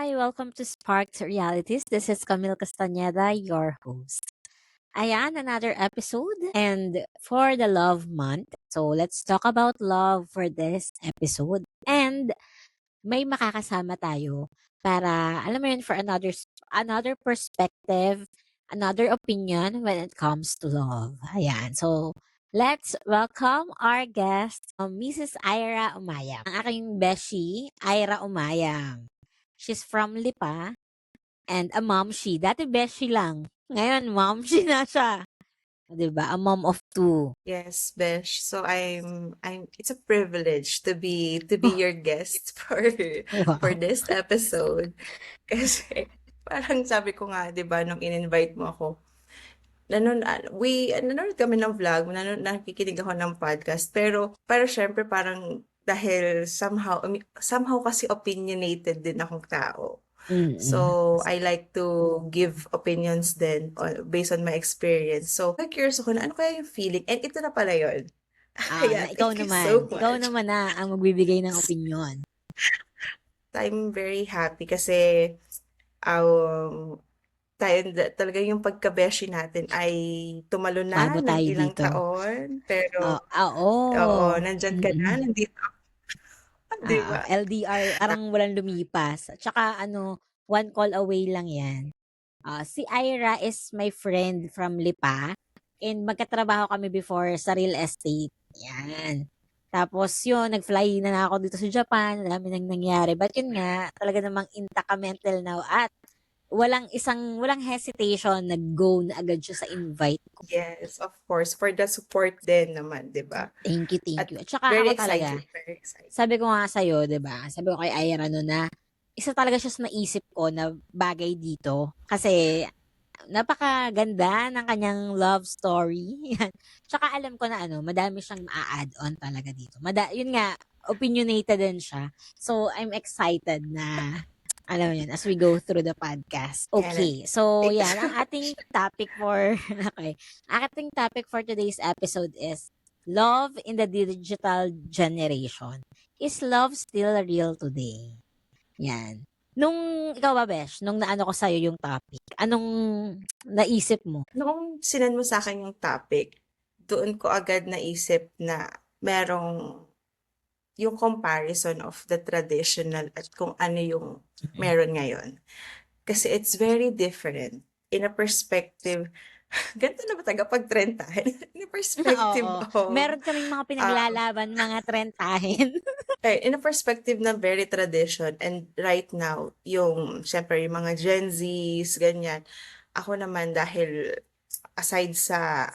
Hi, welcome to Sparked Realities. This is Camille Castañeda, your host. Ayan, another episode and for the love month. So let's talk about love for this episode. And may makakasama tayo para, alam mo yun, for another perspective, another opinion when it comes to love. Ayan, so let's welcome our guest, Mrs. Ira Umayam. Ang aking beshi, Ira Umayam. She's from Lipa and a momshi. Dati beshi lang. Ngayon, momshi na siya. 'Di ba? A mom of two. Yes, Besh. So I'm it's a privilege to be your guest for Wow. this episode. Kasi parang sabi ko nga, 'di ba, nung in-invite mo ako, nanonood kami ng vlog, nakikinig ako ng podcast, pero syempre parang dahil somehow kasi opinionated din akong tao. Mm. So, I like to give opinions then based on my experience. So, curious ako na ano kaya yung feeling? And ito na pala yun. Na Ayan, ikaw thank you so naman. Ikaw much. naman na ang magbibigay ng opinyon. I'm very happy kasi um, talaga yung pagkabeshi natin ay tumalo na Bago ng tayo ilang dito. taon. Pero, oo, Oo. nandyan ka na, Mm. nandito ka, di ba? LDR, parang walang lumipas. At saka one call away lang 'yan. Si Ira is my friend from Lipa and magkatrabaho kami before sa real estate. Yan. Tapos yun, nag-fly na ako dito sa Japan, ang dami nang nangyari. But yun nga, talaga namang intact kami until now at walang hesitation, nag-go na agad siya sa invite ko. Yes, of course. For the support din naman, di ba? Thank you, thank At you. At saka very ako talaga, excited, very excited. sabi ko nga sa'yo, 'di ba? Sabi ko kay Ira no na isa talaga siya sa naisip ko na bagay dito. Kasi napakaganda ng kanyang love story. Yan. Tsaka alam ko na madami siyang ma-add on talaga dito. Yun nga, opinionated din siya. So, I'm excited na, alam mo yun, as we go through the podcast. Kaya Okay, so thank you yan, so ang ating much. topic for, okay, ang ating topic for today's episode is love in the digital generation. Is love still real today? Yan. Nung ikaw ba, Besh, nung naano ko sa'yo yung topic, anong naisip mo? Noong sinend mo sa akin yung topic, doon ko agad naisip na merong yung comparison of the traditional at kung ano yung Mm. meron ngayon. Kasi it's very different in a perspective, ganito na ba tagapag-trentahin? In a perspective Oo. of, Meron kaming mga um, pinaglalaban, mga trentahin. in a perspective na very tradition and right now, yung syempre yung mga Gen Zs, ganyan. Ako naman dahil aside sa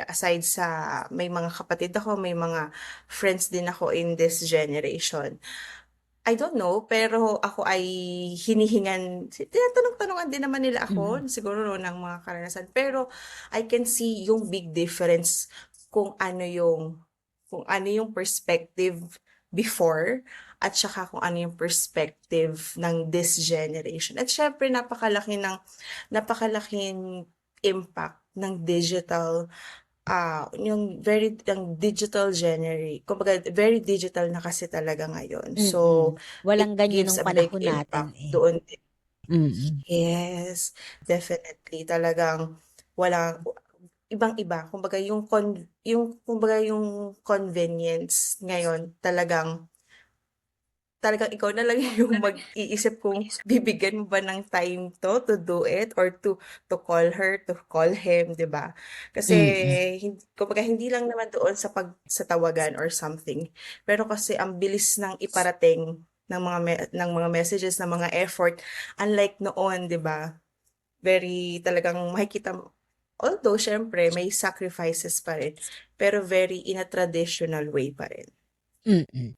aside sa may mga kapatid ako, may mga friends din ako in this generation. I don't know, pero ako ay tinatanong-tanungan din naman nila Mm. ako, siguro ng mga karanasan. Pero I can see yung big difference kung ano yung perspective before at saka kung ano yung perspective ng this generation. At syempre napakalaking impact ng digital yung digital kumbaga very digital na kasi talaga ngayon. So, Walang it ganyan gives nung a big panahon natin impact eh. doon din. Mm. Yes, definitely. Talagang walang ibang-iba. Kumbaga yung convenience ngayon talagang ikaw na lang yung mag-iisip kung bibigyan mo ba ng time to do it or to call her, to call him, 'di ba? Kasi Mm. kumbaga hindi lang naman doon sa tawagan or something. Pero kasi ang bilis ng iparating ng mga messages, ng mga effort unlike noon, 'di ba? Very talagang makikita mo although syempre may sacrifices pa rin, pero very in a traditional way pa rin. Mm.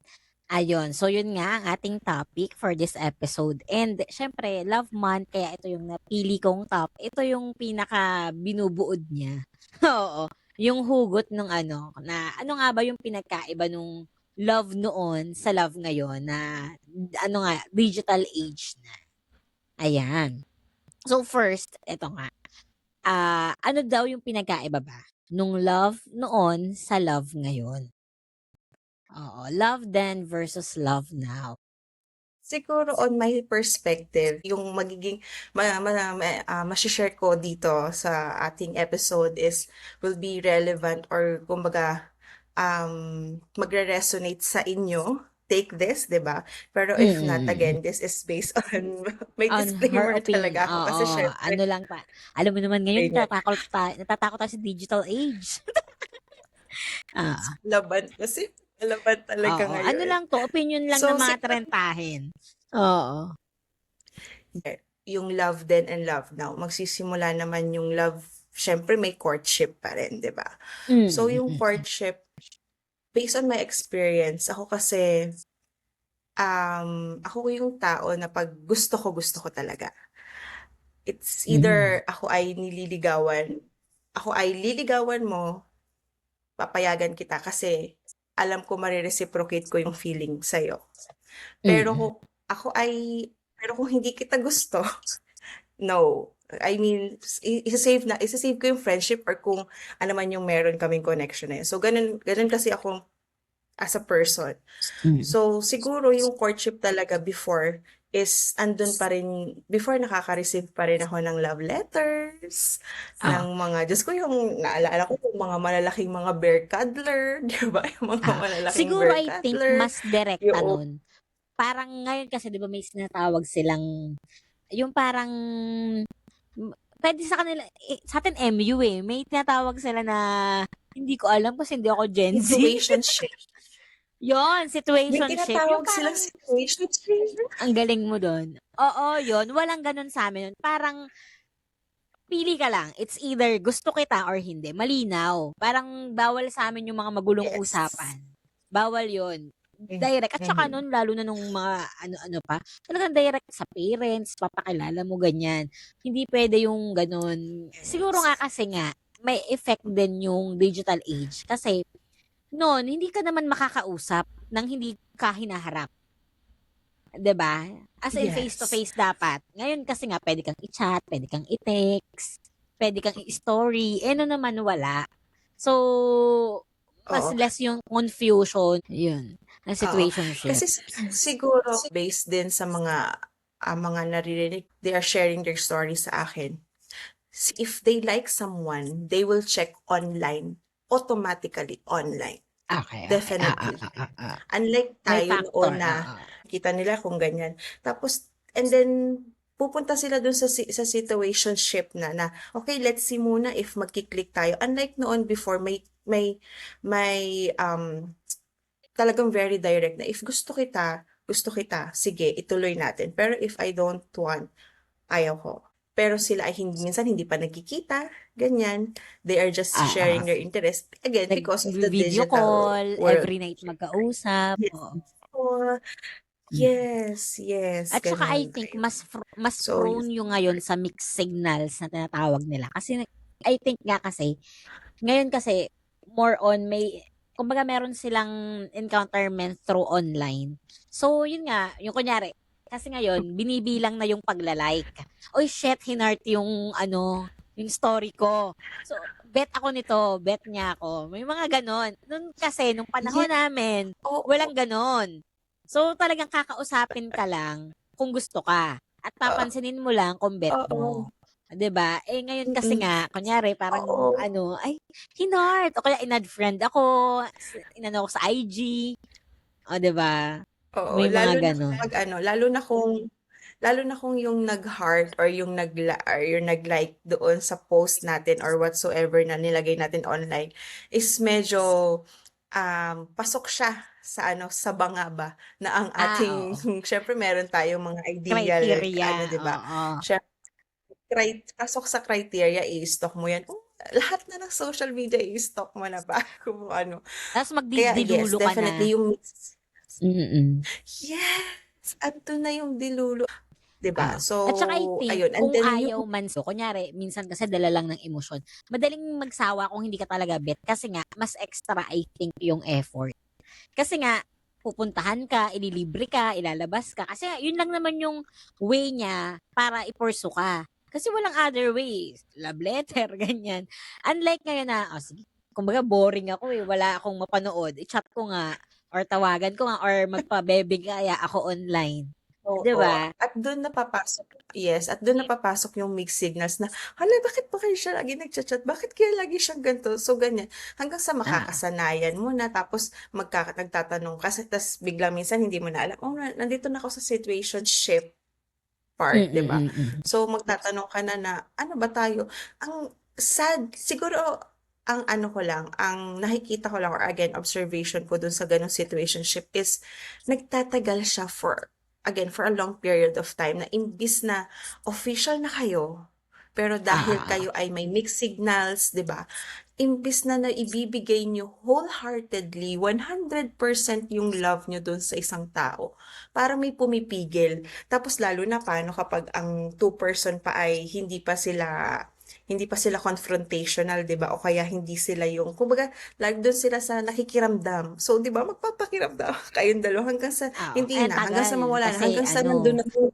Ayun, so yun nga ang ating topic for this episode. And syempre, love month, kaya ito yung napili kong top. Ito yung pinaka binubuod niya. Oo. Yung hugot nung na ano nga ba yung pinagkaiba nung love noon sa love ngayon na digital age na. Ayan. So first, eto nga. Ano daw yung pinagkaiba ba nung love noon sa love ngayon? Oo, love then versus love now. Siguro on my perspective, yung magiging mashi-share ko dito sa ating episode will be relevant or kumbaga, magre-resonate sa inyo. Take this, 'di ba? Pero if not, Mm. again, this is based on may On her disclaimer opinion, talaga ako kasi oo. siyempre Ano lang pa, alam mo naman ngayon ganyan, natatakot tayo sa digital age. Oo, laban talaga oo. Ano ngayon. lang 'to, opinion lang ng So, mga siguro trentahin. Oo. yung love then and love now, magsisimula naman yung love, siyempre may courtship pa rin, 'di ba? So, Mm, yung mm. courtship, based on my experience, ako kasi, ako yung tao na 'pag gusto ko talaga. It's Hmm. either ako ay liligawan mo, papayagan kita kasi alam ko mare-reciprocate ko yung feeling sa'yo. Pero Mm. kung ako ay pero kung hindi kita gusto, no. I mean, isa-save ko yung friendship or kung ano man yung meron kaming connection na yun. So, ganun kasi ako as a person. Mm. So, siguro yung courtship talaga before nakaka-receive pa rin ako ng love letters, Oo, ng mga, Diyos ko, yung naalala ko yung mga malalaking mga bear cuddler, di ba? Yung mga oo. malalaking Siguro bear I think cuddler, mas direkta yung, nun, parang ngayon kasi 'di ba may sinatawag silang yung parang puwede sa kanila sa'tin MU, eh, may tinatawag sila na hindi ko alam kasi hindi ako Gen Z. situationship. Yon, May situationship, yung tinatawag silang parang situationship. ang galing mo dun. Oo, yun, walang gano'n sa'min nun, parang pili ka lang, it's either gusto kita or hindi, malinaw. Parang bawal sa'min yung mga magulong Yes. usapan, bawal yun. Mm, Direct at saka mhm. nun lalo na nung mga ano-ano pa, talagang direct sa parents, papakilala mo ganyan. Hindi puwede yung gano'n. Siguro nga Yes. kasi nga, may effect din yung digital age kasi noon hindi ka naman makakausap ng hindi ka hinaharap, 'di ba? As in face to Yes. face dapat. Ngayon kasi nga puwede kang i-chat, puwede kang i-text, puwede kang i-story, eh, no naman wala. So, mas Oo. less yung confusion, yun, ng Oo. situationship. Kasi siguro based din sa mga naririnig, they are sharing their story sa akin. If they like someone, they will check online, automatically online, Okey, okey. definitely. Oo. Unlike May tayo factor, noon na oo. kita nila kung ganyan. Tapos and then pupunta sila dun sa situationship na, "Okey, let's see muna if magki-click tayo." Unlike noon before may talagang very direct na, "If gusto kita, sige ituloy natin. Pero if I don't want, ayaw ko." Pero sila ay minsan hindi pa nagkikita, ganyan. They are just Oo. sharing their interest, again, because of the Nagvi-video digital call, world. every night magkausap, Yes. oo. Oo. Mm. Yes, yes, At saka I gano'n. think Ayun. mas So, prone yung ngayon sa mixed signals na tinatawag nila. Kasi I think nga kasi, ngayon kasi more on may kumbaga meron silang encounterment through online. So yun nga, yung kunyari, kasi ngayon binibilang na yung pagla-like. Uy shit, hinart yung ano, yung story ko. So, bet ako nito, bet niya ako. May mga gano'n. Nun kasi, nung panahon yes, namin, oo, walang gano'n. So, talagang kakausapin ka lang kung gusto ka. At oo, papansinin mo lang kung bet oo, mo. 'Di ba? Eh, ngayon kasi mm, nga, kunyari parang oo, ano, ay, hinart o kaya in-add friend ako, inano ko sa IG, o 'di ba? oo. May mga gano'n. Lalo na kung yung nag-heart or yung nag-like doon sa post natin or whatsoever na nilagay natin online is medyo, pasok siya sa banga ba na ang ating Oo. siyempre meron tayong mga ideal Criteria, 'di ba? oo. Pasok sa criteria, i-stalk mo 'yan. Lahat na ng social media i-stalk mo na bago mo ano. Ta's Kaya yes, magdidilulo ka na. definitely yung Mm. yes, andun na yung dilulo, 'di ba? Oo. So, At saka I think ayun, and kung then ayaw yung man kunyari minsan kasi dala lang ng emosyon, madaling magsawa kung hindi ka talaga bet kasi nga mas extra I think yung effort. Kasi nga, pupuntahan ka, ililibre ka, ilalabas ka. Kasi nga, yun lang naman yung way niya para i-pursue ka. Kasi walang other way. Love letter, ganyan. Unlike ngayon na, oh, sige, kumbaga boring ako eh, wala akong mapanood. I-chat ko nga, or tawagan ko nga, or magpa-bebe kaya ako online. Oo, ba? at dun napapasok yes, at dun napapasok yung mixed signals na, "Hala, bakit ba kaya siya lagi nagcha-chat? Bakit kaya lagi siyang ganito?" So, ganyan. Hanggang sa Oo. makakasanayan mo na tapos nagtatanong ka ta's biglang minsan hindi mo na alam, "Oh, nandito na ako sa situationship part," 'di ba? Mm. So, magtatanong ka na na, "Ano ba tayo?" Ang sad siguro ang ano ko lang, ang nakikita ko lang or again observation ko dun sa gano'ng situationship is nagtatagal siya for a long period of time na imbis na official na kayo, pero dahil Oo. kayo ay may mixed signals, 'di ba? Imbis na naibibigay niyo wholeheartedly 100% yung love niyo dun sa isang tao, parang may pumipigil. Tapos lalo na paano kapag ang two person pa ay hindi pa sila confrontational, 'di ba? O kaya hindi sila yung kumbaga lagi dun sila sa nakikiramdam. So, 'di ba, magpapakiramdam kayong dalawa hanggang sa Oo. hindi na, hanggang sa Tagal mawala na, kasi hanggang sa nandun ano na yung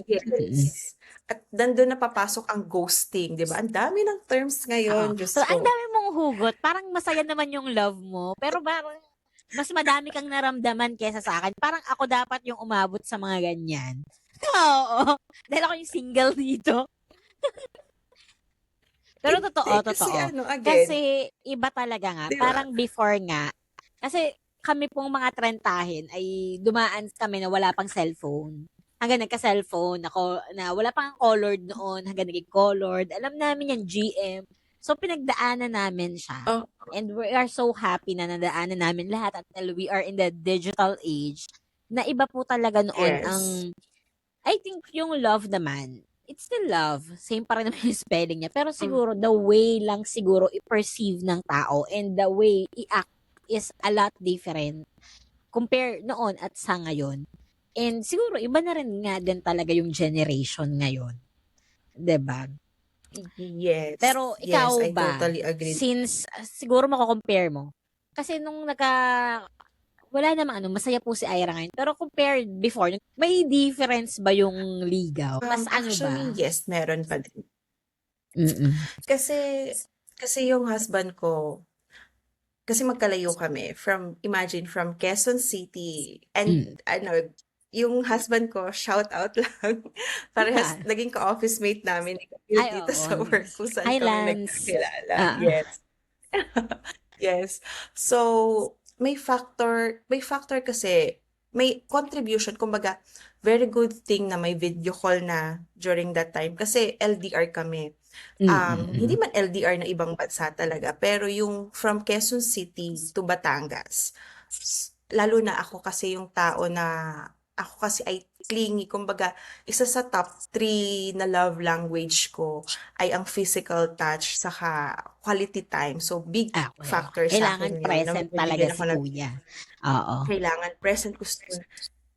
mm. yes. At nandun na papasok ang ghosting, 'di ba? Ang dami ng terms Oo. ngayon, So, Diyos ang ko. dami mong hugot, parang masaya naman yung love mo, pero parang mas madami kang naramdaman kaysa sa'kin. Parang ako dapat yung umabot sa mga ganyan. Oo, dahil ako yung single dito. Pero Hindi, totoo, kasi totoo. ano, again, Kasi iba talaga nga, 'di ba? parang before nga, kasi kami pong mga trentahin ay dumaan kami na wala pang cellphone. Hanggang nagka-cellphone ako na wala pang colored noon, hanggang naging colored. Alam namin yung GM. So, pinagdaanan namin siya. Oh, And we are so happy na nadaanan namin lahat until we are in the digital age na iba po talaga noon yes. ang I think yung love naman, it's still love. Same pa rin naman yung spelling niya. Pero Hmm, siguro, the way lang siguro i-perceive ng tao and the way i-act is a lot different compare noon at sa ngayon. And siguro, iba na rin nga din talaga yung generation ngayon. 'Di ba? yes. Pero Yes, ikaw I ba, totally agree. since siguro mako-compare mo, kasi nung wala namang ano, masaya po si Ira ngayon. Pero compared before, may difference ba yung ligaw? Mas ano Actually, ba? yes, meron pa din. Mm. Kasi kasi yung husband ko, kasi magkalayo kami imagine from Quezon City and Hmm. ano, yung husband ko, shout out lang, parehas Ah, naging ka-office mate namin ay dito oo. sa work kung saan kami Highlands. nagkakilala, Oo. yes. Yes. So, may factor kasi, may contribution kumbaga, very good thing na may video call na during that time kasi LDR kami. Hindi Mm. man LDR na ibang bansa talaga, pero yung from Quezon City to Batangas. Lalo na ako kasi ay clingy, kumbaga, isa sa top 3 na love language ko ay ang physical touch saka quality time. So, big Okey, okey. factor sa Kailangan akin yun na present talaga mabibigyan si ako ng kuya. Oo. kailangan present,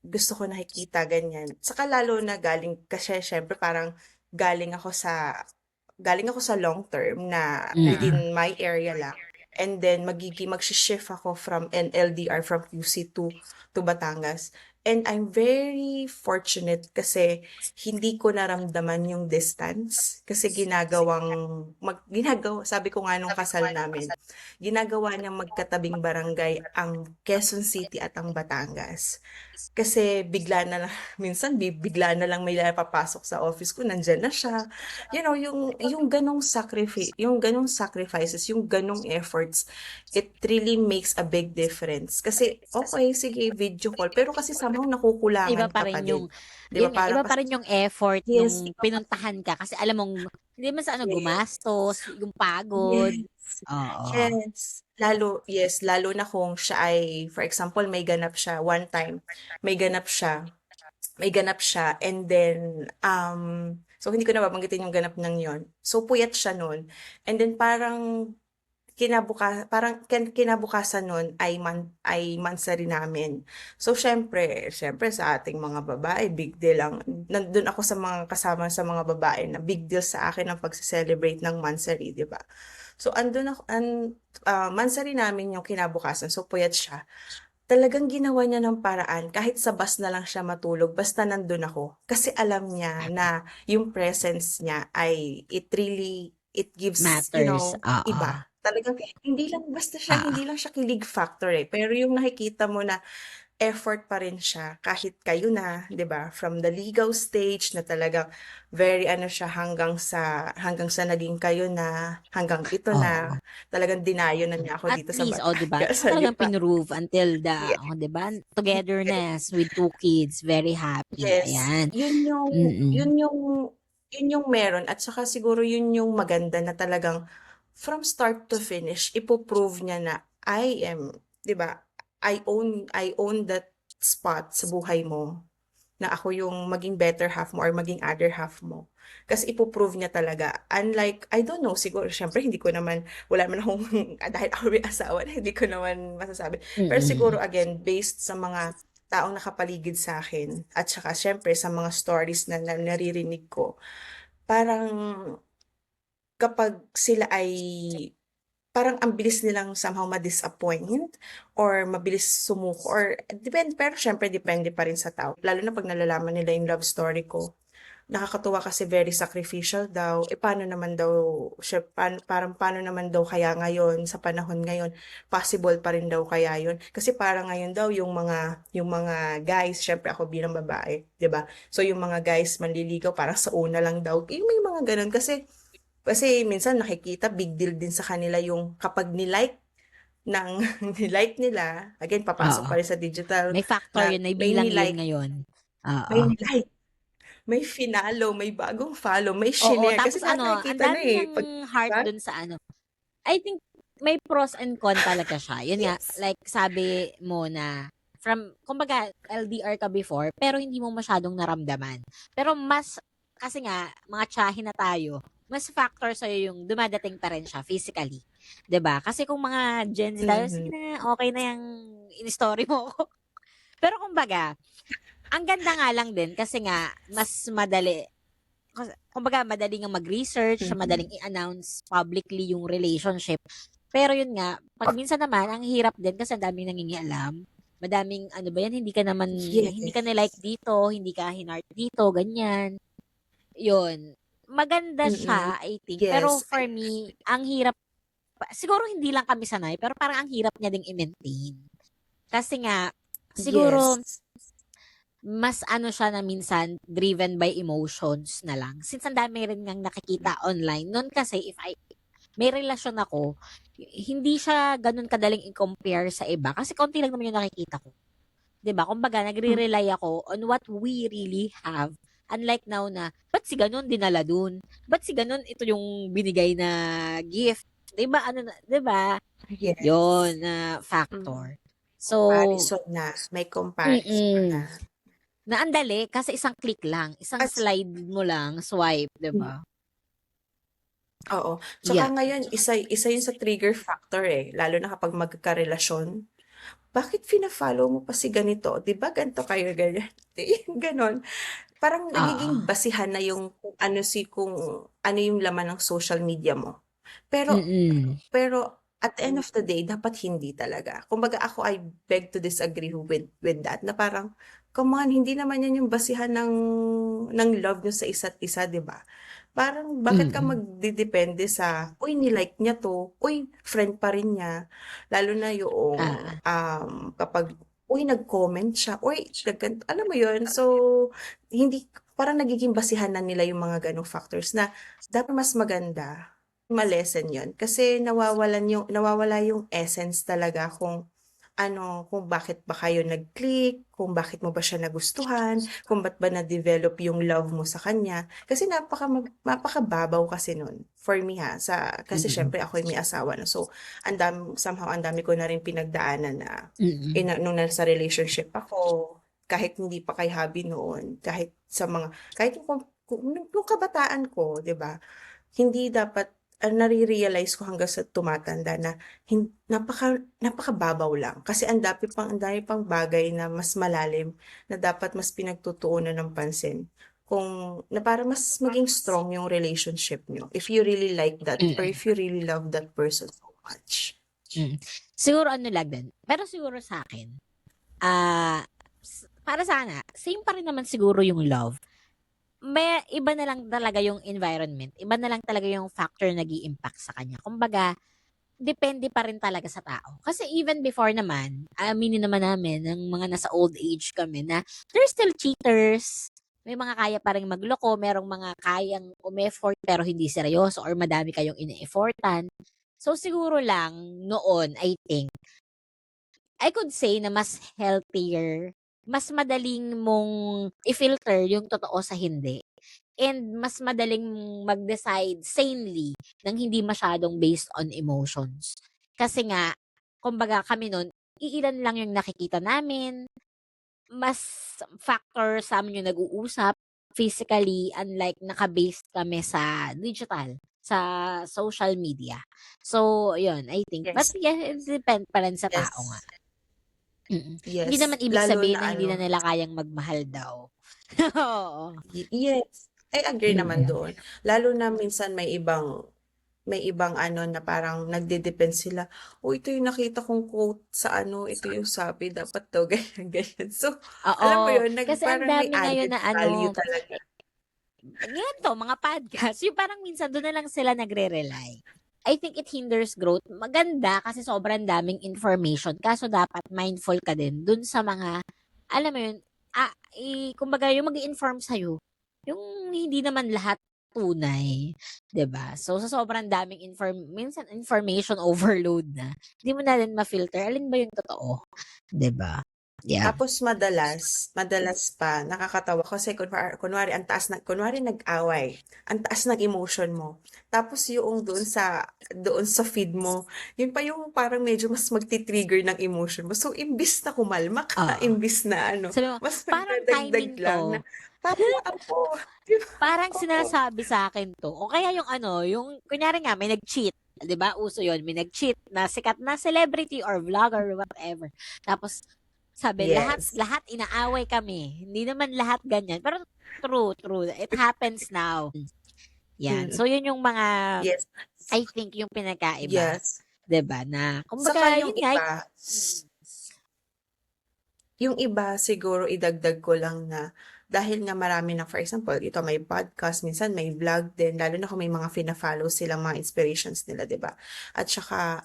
gusto ko nakikita ganyan. Saka lalo na kasi siyempre parang galing ako sa galing ako sa long term na Mm. within my area lang. And then magshi-shift ako from NLDR from QC to Batangas. And I'm very fortunate kasi hindi ko naramdaman yung distance kasi sabi ko nga nung kasal namin, ginagawa niyang magkatabing barangay ang Quezon City at ang Batangas. Kasi bigla na lang minsan bigla na lang may papasok sa office ko, nandiyan na siya. Yung gano'ng sacrifices, yung gano'ng efforts, it really makes a big difference. Kasi, okay, sige, video call, pero kasi somehow Iba nakukulangan pa ka pa rin din. yung 'Di ba yun nga, parang iba pa kasi rin yung effort yes, nung pinuntahan ka kasi alam mong hindi man sa ano yes, gumastos, yung pagod. yes, Oo. yes. Lalo na kung siya ay, for example, one time, may ganap siya and then, so hindi ko na babanggitin yung ganap ng yon. So, puyat siya nun and then kinabukasan nun ay mansari namin. So, siyempre sa ating mga babae, big deal ang nandun ako sa mga kasama sa mga babae na big deal sa akin ang pagse-celebrate ng mansari, 'di ba? So, andun ako mansari namin yung kinabukasan, so puyat siya. Talagang ginawa niya ng paraan kahit sa bus na lang siya matulog basta nandun ako. Kasi alam niya na yung presence niya ay it gives, Matters. Oo. iba. Talagang hindi lang Oo. siya kilig factor, pero yung nakikita mo na effort pa rin siya kahit kayo na, 'di ba? From the legal stage na talagang very ano siya hanggang sa naging kayo na, hanggang ito Oo. na, talagang dinayo na Hmm, niya ako at dito sa least, oh, 'di ba, kasal, 'di talagang ba? pinrove until the, Yeah, oh, 'di ba, togetherness with 2 kids, very happy, yes, ayan. yun yung Mm. yun yung yun yung meron at saka siguro yun yung maganda na talagang from start to finish ipo-prove niya na I am, 'di ba? I own that spot sa buhay mo. Na ako yung maging better half mo or maging other half mo. Kasi ipo-prove niya talaga. Unlike, I don't know, siguro, syempre, hindi ko naman, wala naman akong, dahil ako may asawa na, hindi ko naman masasabi. Pero siguro, Mm. again, based sa mga taong nakapaligid sa akin, at saka, syempre, sa mga stories na naririnig ko, parang, kapag sila ay parang ang bilis nilang somehow ma-disappoint or mabilis sumuko or depende pero siyempre depende pa rin sa tao. Lalo na 'pag nalalaman nila yung love story ko. Nakakatuwa kasi very sacrificial daw. Eh, paano naman daw siya parang paano naman daw kaya ngayon, sa panahon ngayon, possible pa rin daw kaya yun? Kasi parang ngayon daw yung mga guys, siyempre ako bilang babae, 'di ba? So yung mga guys manliligaw parang sa una lang daw. Yung may mga gano'n kasi minsan nakikita big deal din sa kanila yung kapag ni-like ng ni-like nila, again papasok Oo, pa rin sa digital may factor na yun, may bilang yun ngayon. may Oo. ni-like, may finalo, may bagong follow, may Oo, shinare kasi tapos lahat ano, ang nakikita na, dami eh, niyang 'di heart ba? dun sa ano, I think may pros and con talaga siya. Yun nga, Yes. like sabi mo na from kumbaga LDR ka before pero hindi mo masyadong naramdaman. Pero mas kasi nga mga tiyahin na tayo, mas factor sa'yo yung dumadating pa rin siya physically, 'di ba? Kasi kung mga Gen Z tayo, sige Mhm. na, okey na yang in-story mo ko. Pero kumbaga, ang ganda nga lang din kasi nga mas madali kumbaga madali ngang mag-research, Mhm. madaling i-announce publicly yung relationship. Pero yun nga, 'pag minsan naman ang hirap din kasi ang daming nangingialam. Madaming ano ba yan, hindi ka Yes. ni-like dito, hindi ka hinart dito, ganyan. Yun. Maganda Mm. siya, I think. Pero Yes, for me, ang hirap siguro hindi lang kami sanay, pero parang ang hirap niya ding i-maintain. Kasi nga, siguro yes. mas ano siya na minsan driven by emotions na lang. Since ang dami rin ngang nakikita online. Noon kasi if may relasyon ako, hindi siya gano'n kadaling i-compare sa iba kasi konti lang naman yung nakikita ko. 'Di ba? Kumbaga Hmm, nagre-rely ako on what we really have. Unlike now na, ba't si gano'n dinala dun? Ba't si gano'n ito yung binigay na gift? 'Di ba ano na 'di ba? yes. Yun na Mm. factor. So, Comparison na, may comparison na. mm. Na ang dali kasi isang click lang, isang At slide mo lang, swipe, 'di hmm, ba? oo. Tsaka Yeah. ngayon isa yun sa trigger factor, eh, lalo na kapag magkarelasyon. Bakit fina-follow mo pa si ganito? 'Di ba ganito kayo, ganyan. Gano'n. Parang Oo. nagiging basihan na yung kung ano yung laman ng social media mo. Pero Mm. pero at the end of the day dapat hindi talaga. Kumbaga ako I beg to disagree with that na parang, come on hindi naman yan yung basihan ng love niyo sa isa't isa, 'di ba? Parang bakit ka Mm. magdedepende sa, "Uy ni-like niya 'to, uy friend pa rin niya." Lalo na yoong, Ah, kapag, "Uy nag-comment siya, uy alam mo yun? So, hindi parang nagiging basihan na nila yung mga gano'ng factors na dapat mas maganda ma-lessen yun kasi nawawala yung essence talaga kung ano, kung bakit ba kayo nag-click, kung bakit mo ba siya nagustuhan, kung ba't ba na-develop yung love mo sa kanya. Kasi napakababaw kasi nun for me ha, kasi mm. siyempre ako'y may asawa na. So, somehow ang dami ko na rin pinagdaanan na Mm. nung nasa relationship ako, kahit hindi pa kay hubby noon, kahit nung kabataan ko, 'di ba? Hindi dapat nare-realize ko hanggang sa tumatanda na napakababaw lang kasi ang dami pang bagay na mas malalim na dapat mas pinagtutuunan ng pansin na para mas maging strong yung relationship niyo if you really like that or Mm. if you really love that person so much. Mm. Siguro ano lang din, pero siguro sa'kin, ah, para sana same pa rin naman siguro yung love. May iba na lang talaga yung environment, iba na lang talaga yung factor nag-i-impact sa kanya. Kumbaga, depende pa rin talaga sa tao. Kasi even before naman, aminin naman namin ng mga nasa old age kami na there's still cheaters. May mga kaya pa rin magloko, merong mga kayang umeffort pero hindi seryoso or madami kayong ine-effortan. So siguro lang noon, I think, I could say na mas healthier, mas madaling mong i-filter yung totoo sa hindi. And mas madaling mag-decide sanely nang hindi masyadong based on emotions. Kasi nga, kumbaga kami nun, iilan lang yung nakikita namin, mas factor sa amin yung nag-uusap physically, unlike naka-based kami sa digital, sa social media. So, yun, I think. But Yes. yeah, it depend pa rin sa tao nga. Yes. Hindi Yes. naman ibig Lalo sabihin na na hindi na ano, nila kayang magmahal daw. Oo. yes. I agree naman Mm. doon. Lalo na minsan may ibang ano na parang nagde-depend sila, "Oh, ito yung nakita kong quote sa ano, ito yung sabi dapat daw ganyan, ganyan." So, alam mo Oo, yun, kasi ang parang may dami ngayon added na value ano, talaga. ganito mga podcast, yung parang minsan dun na lang sila nagre-rely. I think it hinders growth. Maganda kasi sobrang daming information, kaso dapat mindful ka din dun sa mga, alam mo yun, kumbaga yung mag-i-inform sa'yo, yung hindi naman lahat tunay, 'di ba? So sa sobrang daming minsan information overload na, hindi mo na rin ma-filter alin ba yung totoo, 'di ba? Yeah. Tapos madalas pa nakakatawa kasi kunwari kunwari nag-away, ang taas ng emotion mo. Tapos yung doon sa feed mo, yun pa yung parang medyo mas magti-trigger ng emotion mo. So imbis na kumalma ka, Oo. imbis na ano, Sabi mo, mas parang magdadagdag timing lang na, to. "Tawa ako." 'Di ba? Parang Oo. sinasabi sa akin 'to o kaya yung ano, yung kunyari nga may nag-cheat, 'di ba, uso yun, may nag-cheat na sikat na celebrity or vlogger or whatever. Tapos sabi lahat Yes. lahat inaaway kami, hindi naman lahat ganyan, pero true, true, it happens now. Yan, Mm. so yun yung mga Yes. I think yung pinagkaiba, Yes. 'di ba, na Saka kumbaga yun nga mm, yung iba siguro idagdag ko lang na dahil nga marami na for example, ito may podcast, minsan may vlog din, lalo na kung may mga fina-follow silang mga inspirations nila, 'di ba? At saka,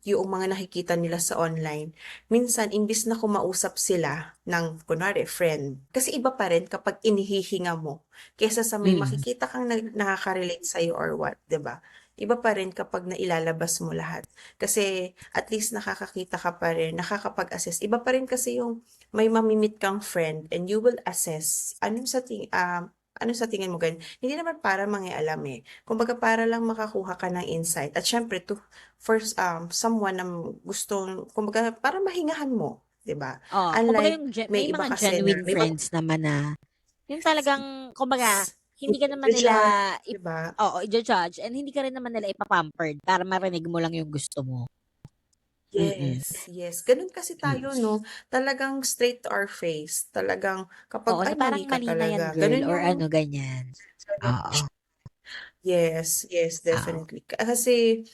yung mga nakikita nila sa online, minsan imbis na kumausap sila ng kunwari friend, kasi iba pa rin kapag inihihinga mo kaysa sa may mm, makikita kang nakaka-relate sa'yo or what, 'di ba? Iba pa rin kapag nailalabas mo lahat. Kasi at least nakakakita ka pa rin, nakakapag-assess. Iba pa rin kasi yung may mamimit kang friend and you will assess ano sa tingin mo ganyan. Hindi naman para mangialam eh. Kumbaga para lang makakuha ka ng insight. At syempre first someone na gustong kumbaga para mahingahan mo, 'di ba? kumbaga Unlike yung may may iba mga kasi na genuine friends naman na yung talagang kumbaga hindi ka naman nila i-judge, 'di ba? oo, i-judge and hindi ka rin naman nila ipapampered para marinig mo lang yung gusto mo. Mm. Yes, yes. Gano'n kasi Mm. tayo 'no, talagang straight to our face. Talagang kapag, Oo, na "Ay, parang mali ka mali na yan talaga." girl Gano'n or yung ano ganyan. Oo, yes, yes, oo. definitely. Kasi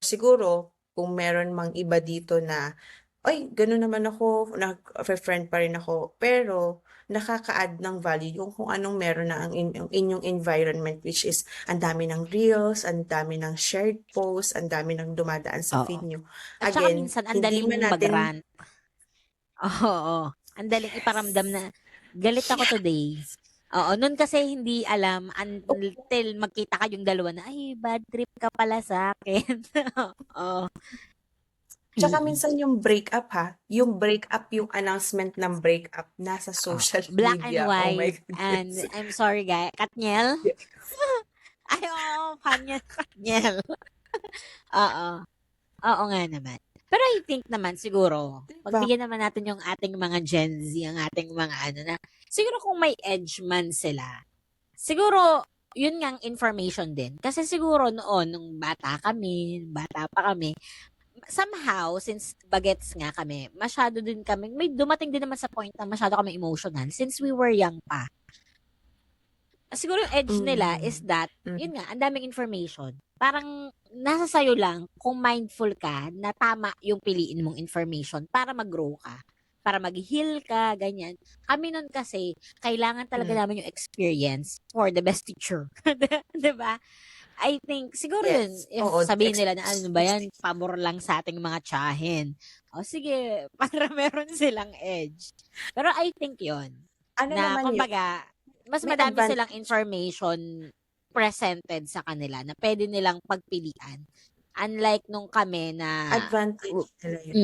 siguro kung meron mang iba dito na, "Ay, gano'n naman ako, nagfe-friend pa rin ako." Pero nakaka-add ng value yung kung anong meron na ang inyong environment which is ang dami ng reels, ang dami ng shared posts, ang dami ng dumadaan sa Oo. feed niyo. At saka Again, minsan ang hindi daling man mong natin mag-rant. Oo, ang daling iparamdam na, "Galit ako today." Oo, nun kasi hindi alam until magkita kayong dalawa na, "Ay, bad trip ka pala sa'kin." Oo, tsaka mm. minsan yung breakup ha, yung breakup, yung announcement ng breakup nasa Oo, social black and media. Oh my white goodness. and I'm sorry Katniel? Ay, oo, fan niya Katniel. Oo, oo nga naman. Pero I think naman siguro, 'Di ba? pagbigyan naman natin yung ating mga Gen Z, ang ating mga ano na, siguro kung may edge man sila, siguro yun ngang information din. Kasi siguro noon, nung bata pa kami, somehow, since bagets nga kami, masyado din kami, may dumating din naman sa point na masyado kami emotional since we were young pa. Siguro yung edge nila is Hmm, that, hmm, yun nga, ang daming information. Parang nasa sayo lang kung mindful ka na tama yung piliin mong information para mag-grow ka, para mag-heal ka, ganyan. Kami nun kasi, kailangan talaga hmm. namin yung experience for the best teacher. 'Di ba? I think siguro yun Yes, if oo, sabihin nila na ano ba yan, expectations. pabor lang sa ating mga tiyahin. O sige, para meron silang edge. Pero I think yun, Ano na naman yun, kumbaga, mas may madami silang advantage. information presented sa kanila na pwede nilang pagpilian. Unlike nung kami na, Advantage nila yun.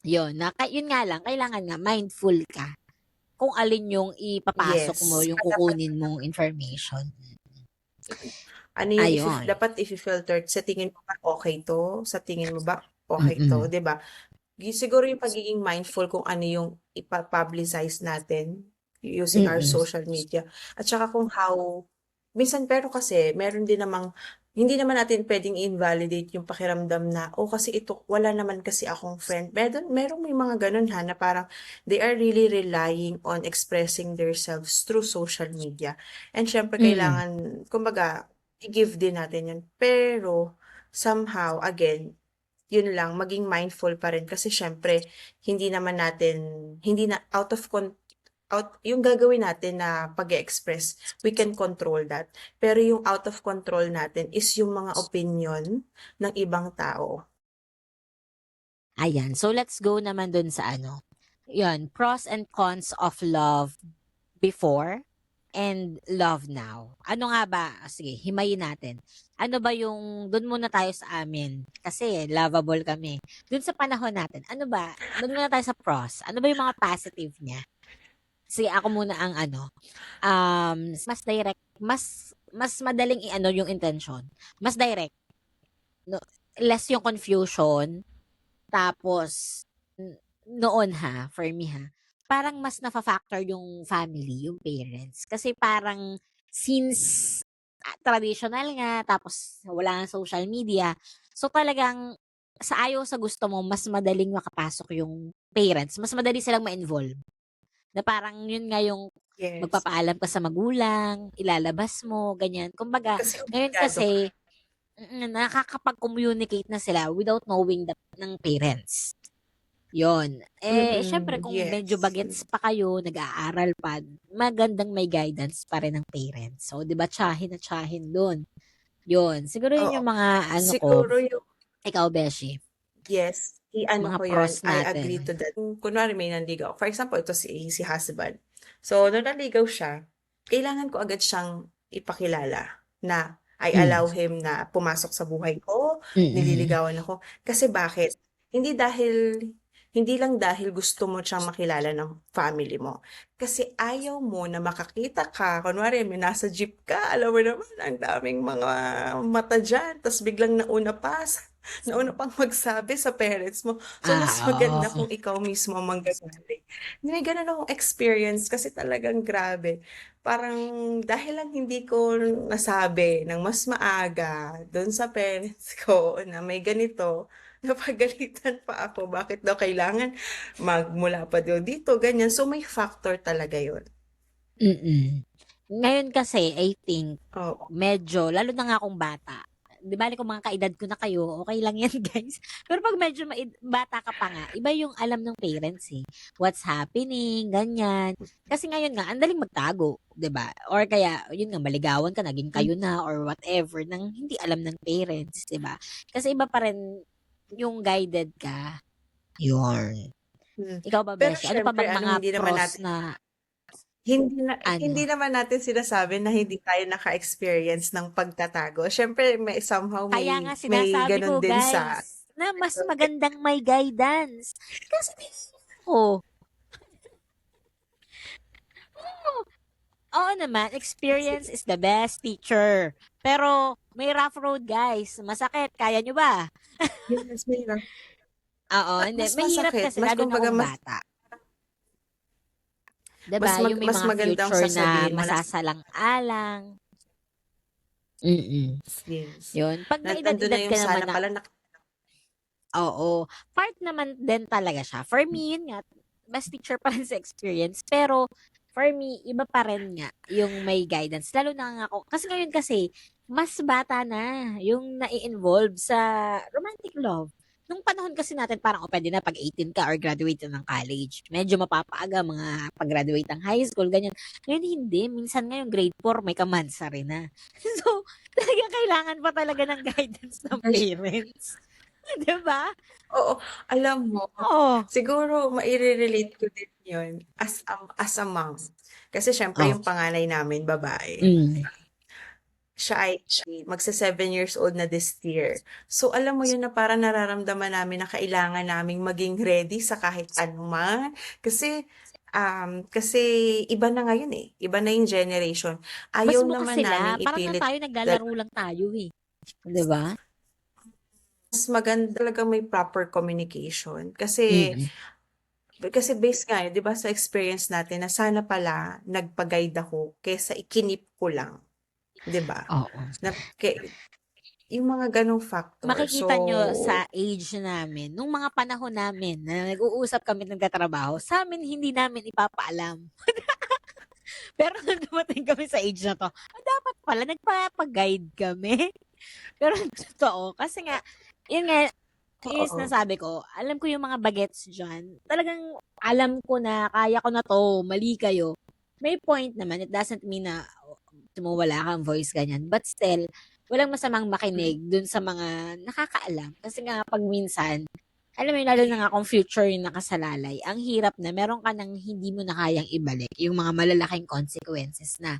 yun, yun nga lang, kailangan nga mindful ka kung alin yung ipapasok mo, Yes, yung kukunin mong information. ano yung Ayun. dapat ifi-filter, sa tingin mo ba okay 'to? Sa tingin mo ba okay 'to, Mm. 'di ba? Siguro yung pagiging mindful kung ano yung ipa-publicize natin using our Mm. social media at saka kung how minsan pero kasi meron din namang hindi naman natin puwedeng i-invalidate yung pakiramdam na, "Oh, kasi ito wala naman kasi akong friend." Merong may mga gano'n ha, na parang they are really relying on expressing themselves through social media and siyempre Mm. kailangan kumbaga i-give din natin 'yun. Pero somehow again yun lang, maging mindful pa rin kasi siyempre hindi naman natin hindi na yung gagawin natin na pag-e-express, we can control that. Pero yung out of control natin is yung mga opinion ng ibang tao. Ayan, so let's go naman dun sa ano, yun, pros and cons of love before and love now. Ano nga ba? Sige, himayin natin. Ano ba yung, dun muna tayo sa amin. Kasi lovable kami. Dun sa panahon natin, ano ba? Dun muna tayo sa pros. Ano ba yung mga positive niya? Sige, ako muna ang ano. Mas direct, mas madaling i-ano yung intention. Mas direct. No, less yung confusion. Tapos, noon ha, for me ha, parang mas nafa-factor yung family, yung parents. Kasi parang since traditional nga, tapos wala ngang social media, so talagang sa ayaw sa gusto mo, mas madaling makapasok yung parents. Mas madali silang ma-involve. Na parang yun nga yung Yes, magpapaalam ka sa magulang, ilalabas mo, ganyan. Kumbaga, kasi ngayon obligado ka. kasi, nakakapag-communicate na sila without knowing that ng parents. Yon. Eh, siyempre kung medyo Yes. bagets pa kayo, nag-aaral pa, magandang may guidance pa rin ng parents. So, 'di ba, tiyahin na tiyahin do'n. 'Yun, siguro 'yun Oo, yung mga ano ko. siguro yung Ikaw, beshi, yes, i-ano mga ko pros yun, I natin. agree to that. Kung kunwari may nanligaw, for example, ito si husband. So, nung naligaw siya, kailangan ko agad siyang ipakilala na I Hmm. allow him na pumasok sa buhay ko, Mm. nililigawan ako. Kasi bakit? Hindi dahil, hindi lang dahil gusto mo siyang makilala ng family mo. Kasi ayaw mo na makakita ka, kunwari may nasa jeep ka, alam mo naman, ang daming mga mata dyan, tas biglang nauna pang magsabi sa parents mo. So, mas maganda Oo. kung ikaw mismo ang manggagaling. May gano'n akong experience kasi talagang grabe. Parang dahil lang hindi ko nasabi ng mas maaga do'n sa parents ko na may ganito, napagalitan pa ako. Bakit daw kailangan magmula pa daw dito, ganyan. So, may factor talaga 'yun. Mm. Ngayon kasi I think Oo. medyo lalo na nga kung bata, 'di bale kung mga kaedad ko na kayo, okey lang 'yan guys. Pero 'pag medyo bata ka pa nga, iba yung alam ng parents, eh, what's happening, ganyan. Kasi ngayon nga ang daling magtago, 'di ba? Or kaya yun nga maligawan ka, naging kayo na or whatever ng hindi alam ng parents, 'di ba? Kasi iba pa rin yung guided ka, yun. Hmm. Ikaw ba Pero beshi, ano pa siyempre bang ano, mga pros na hindi ano, naman natin sinasabi na hindi tayo naka-experience ng pagtatago. Siyempre may somehow kaya nga may sinasabi gano'n ko din sa guys, na mas magandang may guidance. Kasi ko, oo naman, experience is the best teacher. Pero may rough road guys, masakit, kaya nyo ba? yes, mahirap. Oo, hindi, Mas mahirap masakit, kasi mas lalo na kumbaga kung bata. 'Di ba? Yung may mas mga magandang future na sasabihin mo na masasalang-alang. Mm. yes, Yun, 'pag na may andun na edad-edad ka yung naman sana na, pala oo, part naman din talaga siya. For me, yun nga, best teacher pa rin sa experience. Pero, for me, iba pa rin nga yung may guidance. Lalo na nga ako. Kasi ngayon kasi, mas bata na yung nai-involve sa romantic love. Nung panahon kasi natin parang, oh, puwede na 'pag 18 ka or graduate ka ng college. Medyo mapapaaga mga pag-graduate ng high school, ganyan. Ngayon hindi, minsan nga yung grade 4 may ka-mansary na. So, talagang kailangan pa talaga ng guidance ng parents, 'di ba? Oo, alam mo, Oo. siguro maire-relate ko din 'yun as a mom. Kasi siyempre Oh, yung panganay namin babae. hmm, Siya ay magse-7 years old na this year. So, alam mo yun na parang nararamdaman namin na kailangan naming maging ready sa kahit anuman. Kasi iba na ngayon eh. Iba na yung generation. mas Ayaw bukas naman sila, naming parang nga ipilit. tayo naglalaro lang tayo, eh, 'di ba? Mas maganda talaga may proper communication. Mm. Kasi based nga, eh, 'di ba sa experience natin na sana pala nagpa-guide ako kaysa ikinip ko lang, 'di ba? Oo. Na, yung mga ganong factor. So, Makikita niyo sa age namin, nung mga panahon namin na nag-uusap kami nagtatrabaho, sa'min hindi namin ipapaalam. Pero nung dumating kami sa age na 'to, dapat pala nagpapa-guide kami. Pero totoo, kasi nga, yun nga, yun yung oo. sinasabi ko, alam ko yung mga bagets diyan, talagang alam ko na kaya ko na 'to, mali kayo. May point naman, it doesn't mean na wala kang voice, ganyan. But still, walang masamang Mm, makinig dun sa mga nakakaalam. Kasi nga 'pag minsan, alam mo yun, lalo na nga kung future yung nakasalalay, ang hirap na meron ka ng hindi mo na kayang ibalik, yung mga malalaking consequences na.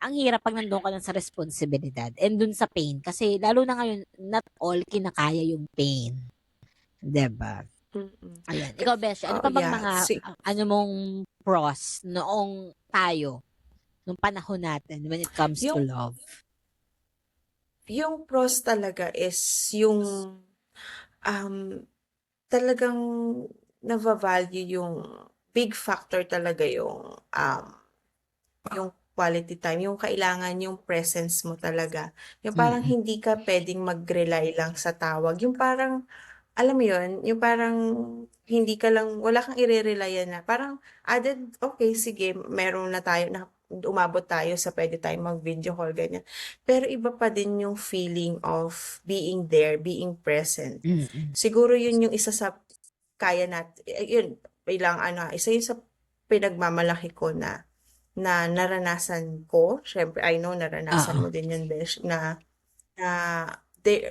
Ang hirap 'pag nandun ka na sa responsibilidad and dun sa pain kasi lalo na ngayon, not all kinakaya yung pain, 'di ba? mm. Ayan, ikaw beshi, ano Oh, pa bang yeah, mga, ano mong pros noong tayo, nung panahon natin when it comes to yung love? yung pros talaga is yung, um, talagang nava-value yung big factor talaga yung quality time, yung kailangan yung presence mo talaga. Yung parang Mm, hindi ka puwedeng mag-rely lang sa tawag, yung parang alam mo yun, yung parang hindi ka lang wala kang ire-relyan na parang added, okay sige meron na tayo na umabot tayo sa puwede tayong mag-video call ganyan. Pero iba pa din yung feeling of being there, being present. mm, Siguro yun yung isa sa kaya yun bilang ano, isa yun sa pinagmamalaki ko na na naranasan ko, siyempre I know naranasan oo, mo din yun besh, na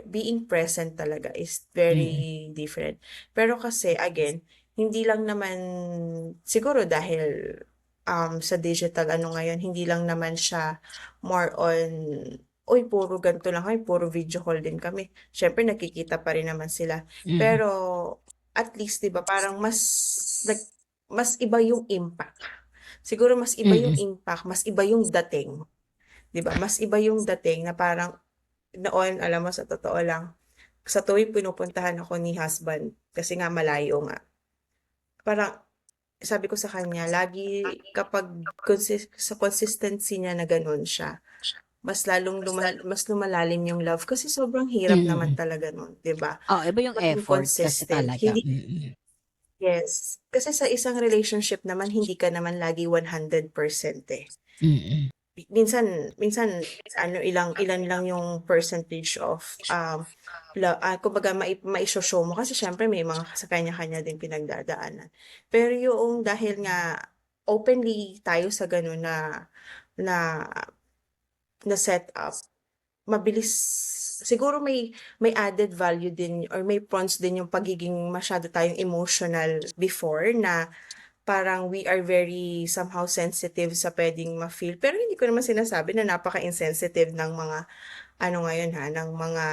being present talaga is mm, very different. Pero kasi again, hindi lang naman siguro dahil, sa digital ano ngayon, hindi lang naman siya more on, "Uy, puro ganito lang kami, puro video call din kami." Siyempre nakikita pa rin naman sila. mm, Pero at least 'di ba parang mas iba yung impact. Siguro mas iba yung mm, impact, mas iba yung dating, 'di ba? Mas iba yung dating na parang noon alam mo sa totoo lang, sa tuwing pinupuntahan ako ni husband, kasi nga malayo nga, parang sabi ko sa kanya lagi kapag sa consistency niya na gano'n siya, mas lumalalim yung love kasi sobrang hirap naman mm. talaga nun, 'di ba? Oo, iba yung Maging effort kasi consistent, talaga, hindi yes. Kasi sa isang relationship naman hindi ka naman lagi 100% eh. mm, Minsan minsan ano ilan lang yung percentage of, kumbaga maisho-show mo kasi siyempre may mga sa kanya-kanya din pinagdadaanan. Pero yung dahil nga openly tayo sa gano'n na na setup, mabilis siguro may added value din or may pros din yung pagiging masyado tayong emotional before na parang we are very somehow sensitive sa puwedeng ma-feel. Pero hindi ko naman sinasabi na napaka-insensitive ng mga ano ngayon ha, ng mga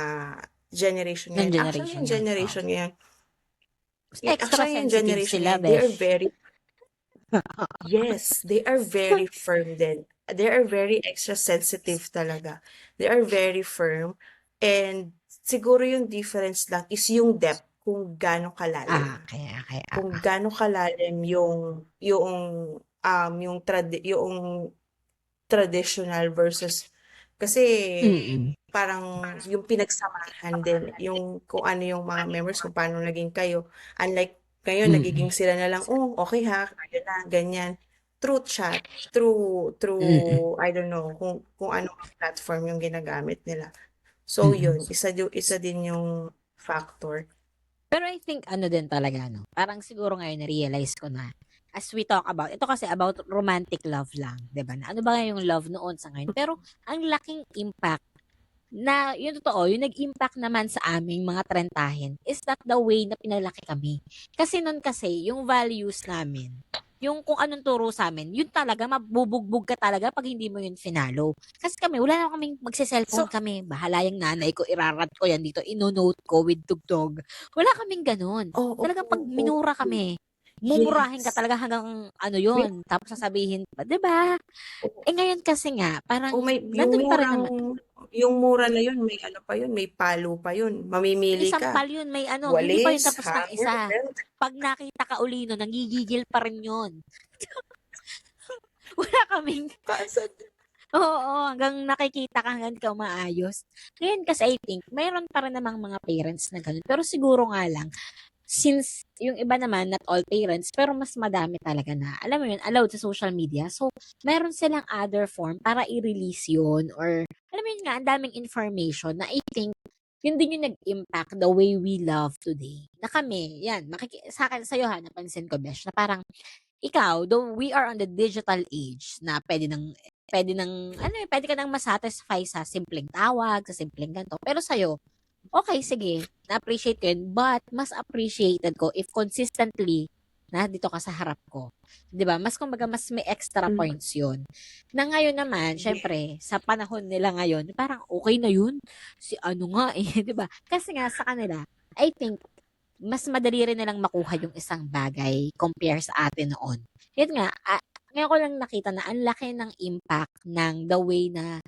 generation nung ngayon. generation ngayon, oo. Extra Actually yung sensitive generation sila ngayon, they are besh. very yes, they are very firm din. They are very extra sensitive talaga. They are very firm and siguro yung difference lang is yung depth kung gaano kalalim. Okey, okey, Kung gaano kalalim yung traditional versus kasi mm, parang yung pinagsamahan din, yung kung ano yung mga memories kung paano naging kayo. Unlike ngayon mm, nagiging sila na lang, "Oh, okey ha, kayo na," ganyan. Through chat, mm, through I don't know kung anong platform yung ginagamit nila. So mm. yun, isa din yung factor. Pero I think ano din talaga 'no, parang siguro ngayon na-realize ko na, as we talk about ito kasi about romantic love lang, 'di ba, na ano ba yung love noon sa ngayon. Pero ang laking impact na yung totoo, yung nag-impact naman sa aming mga trentahin is that the way na pinalaki kami. Kasi nun kasi yung values namin, yung kung anong turo sa'min, yun talaga mabubugbog ka talaga 'pag hindi mo yun finalo. Kasi kami wala naman kaming magse-cellphone So, kami, bahala yung nanay ko, irarat ko yan dito, ino-note ko with tugtog. Wala kaming gano'n. oo, Talagang 'pag minura oo. kami, mumurahin ka Yes. talaga hanggang ano May yun, tapos sasabihin pa, 'di ba? Eh, ngayon kasi nga o parang may nandun pa rin naman. yung mura na yun may ano pa yun, may palo pa yun. May Mamimili ka, sampal yun, may ano, hindi pa yun walis, tapos ng hanger, isa. belt. 'Pag nakita ka uli nun, nanggigigil pa rin yun. Wala kaming Kaasad. oo, hanggang nakikita ka, hanggang di ka umaayos. Ngayon kasi I think mayroon pa rin namang mga parents na gano'n, pero siguro nga lang, since yung iba naman, not all parents, pero mas madami talaga na, alam mo yun, allowed sa social media. So, meron silang other form para i-release yun or, alam mo yun nga, ang daming information na I think, yun din yung nag-impact the way we love today. Na kami, yan, sa akin, sa'yo ha, napansin ko, Besh, na parang, ikaw, though we are on the digital age na pwede nang, ano eh, pwede ka nang masatisfy sa simpleng tawag, sa simpleng ganito. Pero sa'yo, okay, sige, na-appreciate ko yun, but mas appreciated ko if consistently na dito ka sa harap ko. 'Di ba? Mas kumbaga mas may extra Hmm, points 'yun. Na ngayon naman, yeah. syempre, sa panahon nila ngayon, parang okay na 'yun. Si ano nga eh, 'di ba? Kasi nga sa kanila, I think mas madali rin nilang makuha yung isang bagay compare sa atin noon. Yun nga, ngayon ko lang nakita na ang laki ng impact ng the way na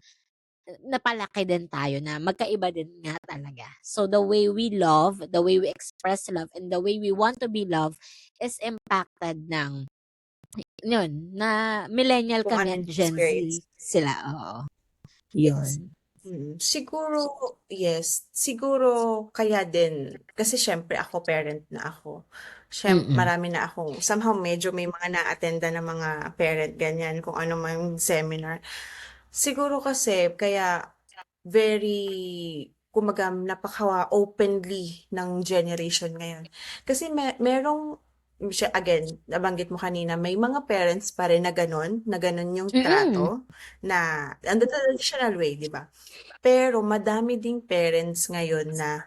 napalaki din tayo na magkaiba din nga talaga. So the way we love, the way we express love, and the way we want to be loved is impacted ng yun, na millennial Kung kami ano at yung Gen Z experience. sila, oo. Yes. Yun. Siguro yes, siguro kaya din kasi siyempre ako parent na ako. Mm. Marami na akong somehow medyo may mga na-attendan na mga parent ganyan kung ano mang seminar. Siguro kasi kaya very kumbaga napaka-openly ng generation ngayon. Kasi merong again, nabanggit mo kanina, may mga parents pa rin na gano'n yung Mm. trato na on the traditional way, 'di ba? Pero madami ding parents ngayon na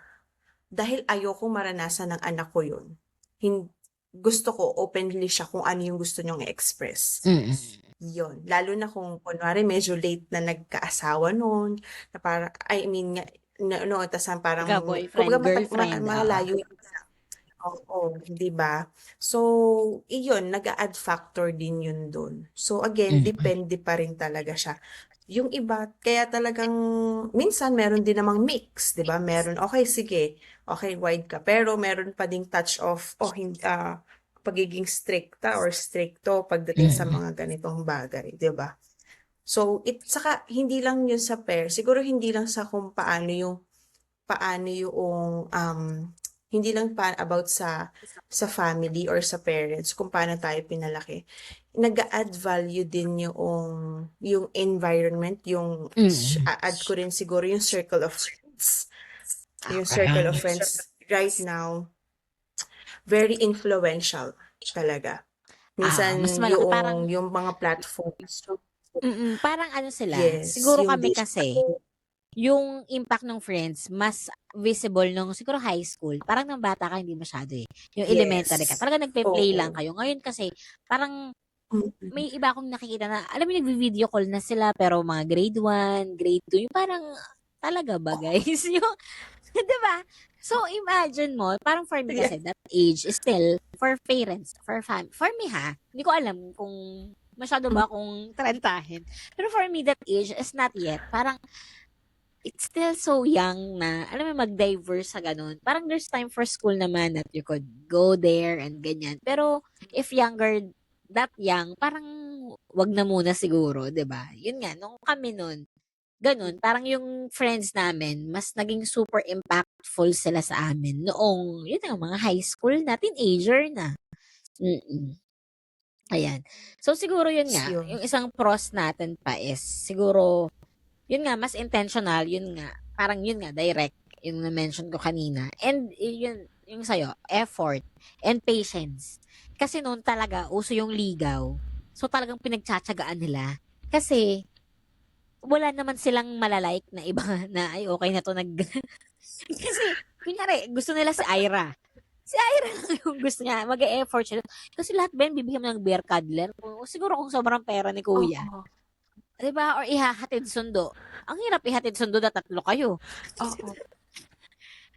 dahil ayoko maranasan ng anak ko 'yun, gusto ko openly siya kung ano yung gusto niyang i-express. Mm. 'Yun, lalo na kung kunwari medyo late na nagkaasawa nun, na para I mean nga no, tas parang Magka-boyfriend, kumbaga girlfriend, oo. malayo yung oo, 'di ba? So, iyon nag-a-add factor din yun dun. So again, Mm. depende pa rin talaga siya. Yung iba, kaya talagang minsan meron din namang mix, 'di ba? Meron, okay, sige, okay, wide ka, pero meron pa ding touch of, pagiging stricta or stricto pagdating sa Mm. mga ganitong bagay, 'di ba? So, saka hindi lang yun sa pair, siguro hindi lang sa kung paano yung, hindi lang about sa family or sa parents kung paano tayo pinalaki. Nag-a-add value din yung environment, Mm. add ko rin siguro yung circle of friends. Yung circle of Okay. friends right now, very influential talaga. Mas Minsan malaki parang yung mga platforms, parang ano sila, yes, siguro yung kami date. kasi, yung impact ng friends mas visible nung siguro high school. Parang nung bata ka hindi masyado, eh. Yung elementary ka, Yes. talagang nagpe-play lang Oo. kayo. Ngayon kasi parang Mm. may iba akong nakikita na alam mo nagvi-video call na sila pero mga grade 1, grade 2, yung parang talaga ba guys? Yung 'di ba? So imagine mo, parang for me Yeah. kasi that age is still for parents, for me ha, hindi ko alam kung masyado ba akong trentahin. Pero for me that age is not yet. Parang it's still so young na, alam mo, mag-diverse sa ganun. Parang there's time for school naman that you could go there and ganyan. Pero, if younger, that young, parang wag na muna siguro, 'di ba? Yun nga, nung kami nun, ganun, parang yung friends namin, mas naging super impactful sila sa amin noong, yun nga, mga high school na, teenager na. Mm. Ayan. So, siguro yun nga, Yun. yung isang pros natin pa is, siguro, yun nga, mas intentional, yun nga, parang yun nga, direct, yung na-mention ko kanina. And yun, yung sa'yo, effort and patience. Kasi noon talaga, uso yung ligaw. So talagang pinagtsatsagaan nila. Kasi, wala naman silang malalike na iba na, ay okay na to kasi, kunyari, gusto nila si Ira. Si Ira lang yung gusto niya, mag-e-effort siya. Kasi lahat ba yun, bibigyan mo ng beer cuddler? Siguro kung sobrang pera ni kuya. Oo, 'Di ba? Or ihahatid sundo. Ang hirap ihatid sundo na 3 kayo. oo.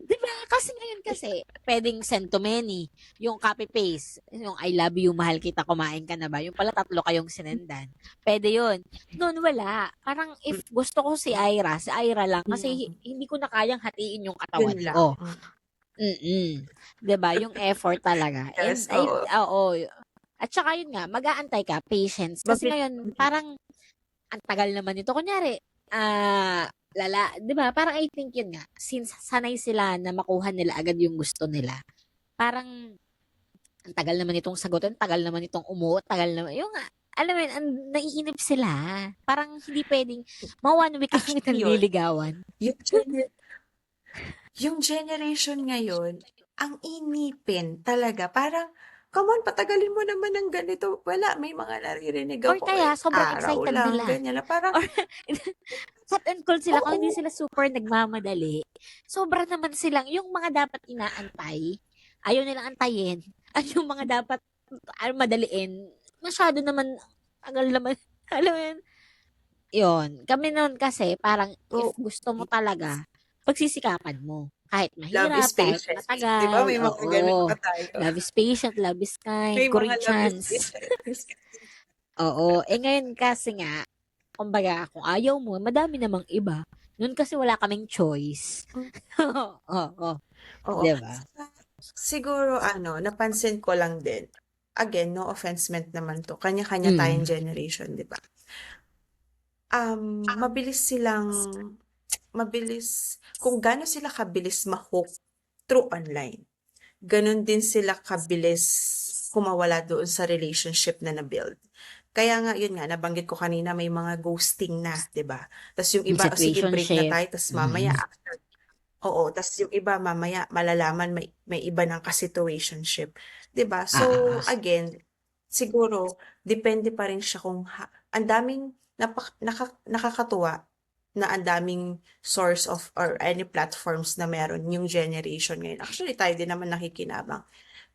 'Di ba? Kasi ngayon kasi, puwedeng send to many, yung copy paste, yung I love you, mahal kita, kumain ka na ba? Yung pala 3 kayong sinendan. Puwede yun. Noon wala. Parang if gusto ko si Ira lang kasi Mm, hindi ko na kayang hatiin yung yun katawan lang. ko. 'Di ba? Yung effort talaga and Yes, ay oo. oo. At saka yun nga, mag-aantay ka, patience. Kasi ngayon parang ang tagal naman nito. Kunyari, lala, 'di ba? Parang I think yun nga, since sanay sila na makuha nila agad yung gusto nila, parang ang tagal naman nitong sagutin, tagal naman nitong umuo, tagal naman, yung nga, alam mo yun, naiinip sila. Parang hindi pwedeng, mga 1 week lang Actually kitang yun, liligawan. yung gene yung generation ngayon, ang inipin talaga. Parang, "Come on, patagalin mo naman ng ganito." Wala, may mga naririnig Or ako, kaya, eh, sobrang araw excited lang, nila. ganyan na parang Or hot and cold sila kung hindi oo, sila super nagmamadali. Sobra naman silang yung mga dapat inaantay, ayaw nilang antayin. At yung mga dapat madaliin, masyado naman tagal naman. Alam mo yun? Yun. Kami noon kasi parang if oo. gusto mo talaga, pagsisikapan mo. Kahit Love mahirap, is kahit patient. 'Di ba matagal, may mga gano'n pa oo. tayo? Love is patient, love is kind, May mga love is chance. patient. Oo. Eh ngayon kasi nga, kumbaga, kung ayaw mo, madami namang iba. Noon kasi wala kaming choice. Hmm, Oo, oo. 'di ba? Saka siguro ano, napansin ko lang din, again, no offense meant naman 'to, kanya-kanya tayong Mm. generation, 'di ba? Mabilis silang mabilis kung gaano sila kabilis ma-hook through online, gano'n din sila kabilis kumawala doon sa relationship na na-build. Kaya nga, yun nga, nabanggit ko kanina may mga ghosting na, 'di ba? Ta's yung Yung iba, "O sige break na situationship. tayo," ta's mamaya Mm. oo, ta's yung iba mamaya malalaman may iba ng ka-situationship, 'di ba? So, Ah. again, siguro depende pa rin siya kung ang daming nakakatuwa na ang daming source of or any platforms na meron yung generation ngayon. Actually, tayo din naman nakikinabang.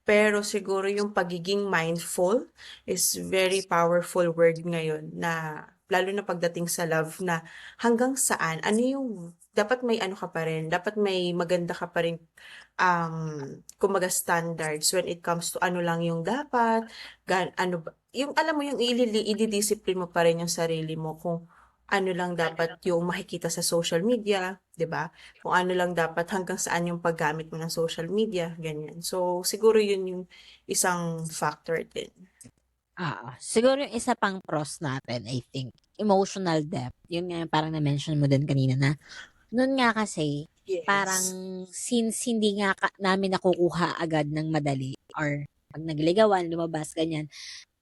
Pero siguro yung pagiging mindful is very powerful word ngayon na lalo na pagdating sa love na hanggang saan, ano yung dapat may ano ka pa rin, dapat may maganda ka pa rin, kumbaga standards when it comes to ano lang yung dapat, ano ba, yung alam mo yung ididiscipline mo pa rin yung sarili mo kung ano lang dapat yung makikita sa social media, 'di ba? Kung ano lang dapat hanggang saan yung paggamit mo ng social media, ganyan. So, siguro yun yung isang factor din. Oo. Siguro yung isa pang pros natin, I think, emotional depth. Yun nga yung parang na-mention mo din kanina na, nun nga kasi, parang Yes, since hindi nga namin nakukuha agad ng madali or pag nagligawan, lumabas, ganyan,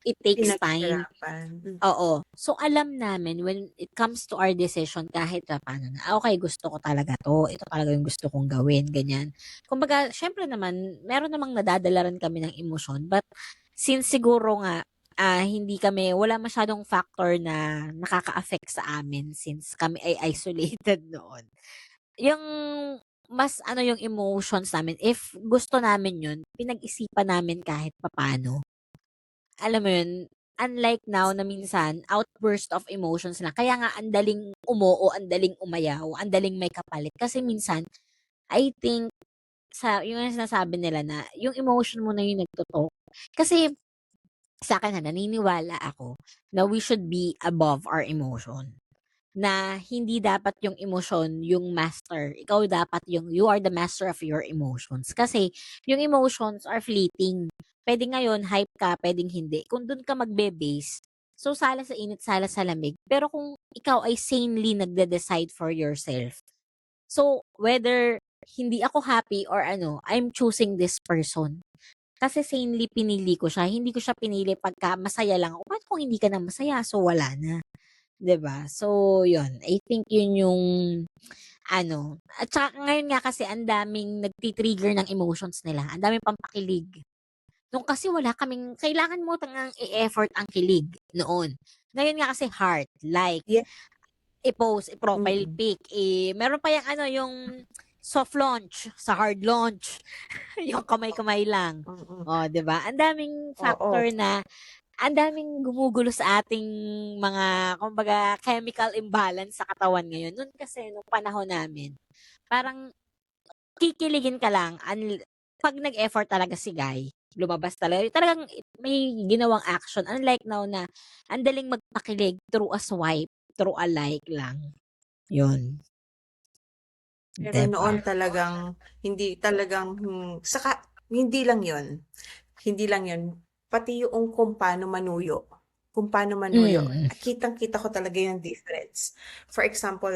it takes time. pinaghirapan. Oo. So, alam namin when it comes to our decision kahit papaano na, okay, gusto ko talaga 'to. Ito talaga yung gusto kong gawin, ganyan. Kumbaga, siyempre naman, meron namang nadadala rin kami ng emosyon. But, since siguro nga, hindi kami, wala masyadong factor na nakaka-affect sa amin since kami ay isolated noon. Yung mas ano yung emotions namin, if gusto namin yun, pinag-isipan namin kahit papaano. Alam mo yun, unlike now na minsan outburst of emotions lang. Kaya nga ang daling umoo, ang daling umayaw, ang daling may kapalit. Kasi minsan, I think yung nga sinasabi nila na yung emotion mo na yung nagto-talk. Kasi sa'kin naniniwala ako na we should be above our emotion. Na hindi dapat yung emosyon yung master. Ikaw dapat you are the master of your emotions. Kasi yung emotions are fleeting. Puwedeng ngayon hype ka, puwedeng hindi. Kung dun ka magbe-base, so sala sa init, sala sa lamig. Pero kung ikaw ay sanely nagde-decide for yourself, so whether hindi ako happy or ano, I'm choosing this person. Kasi sanely pinili ko siya, hindi ko siya pinili pagka masaya lang ako. Paano kung hindi ka na masaya, so wala na. 'di ba? So, yun, I think yun yung ano, at saka ngayon nga kasi ang daming nagti-trigger ng emotions nila, ang daming pampakilig. Nung kasi wala kaming kailangan mo talagang i-effort ang kilig noon. Ngayon nga kasi heart, like, Yeah. i-post, i-profile Mm. pic, meron pa yang ano, yung soft launch sa hard launch, yung kamay-kamay lang. Mm. Oh, 'di ba? Ang daming Oo. factor na ang daming gumugulo sa ating mga kumbaga chemical imbalance sa katawan ngayon. Noon kasi nung panahon namin, parang kikiligin ka lang 'pag nag-effort talaga si guy, lumabas talaga talagang may ginawang action. Unlike now na ang daling magpakilig through a swipe, through a like lang, 'yun, Pero 'di ba? noon talagang hindi talagang saka hindi lang 'yon, hindi lang 'yon, pati yung kung paano manuyo, Mm, kitang-kita ko talaga yung difference. For example,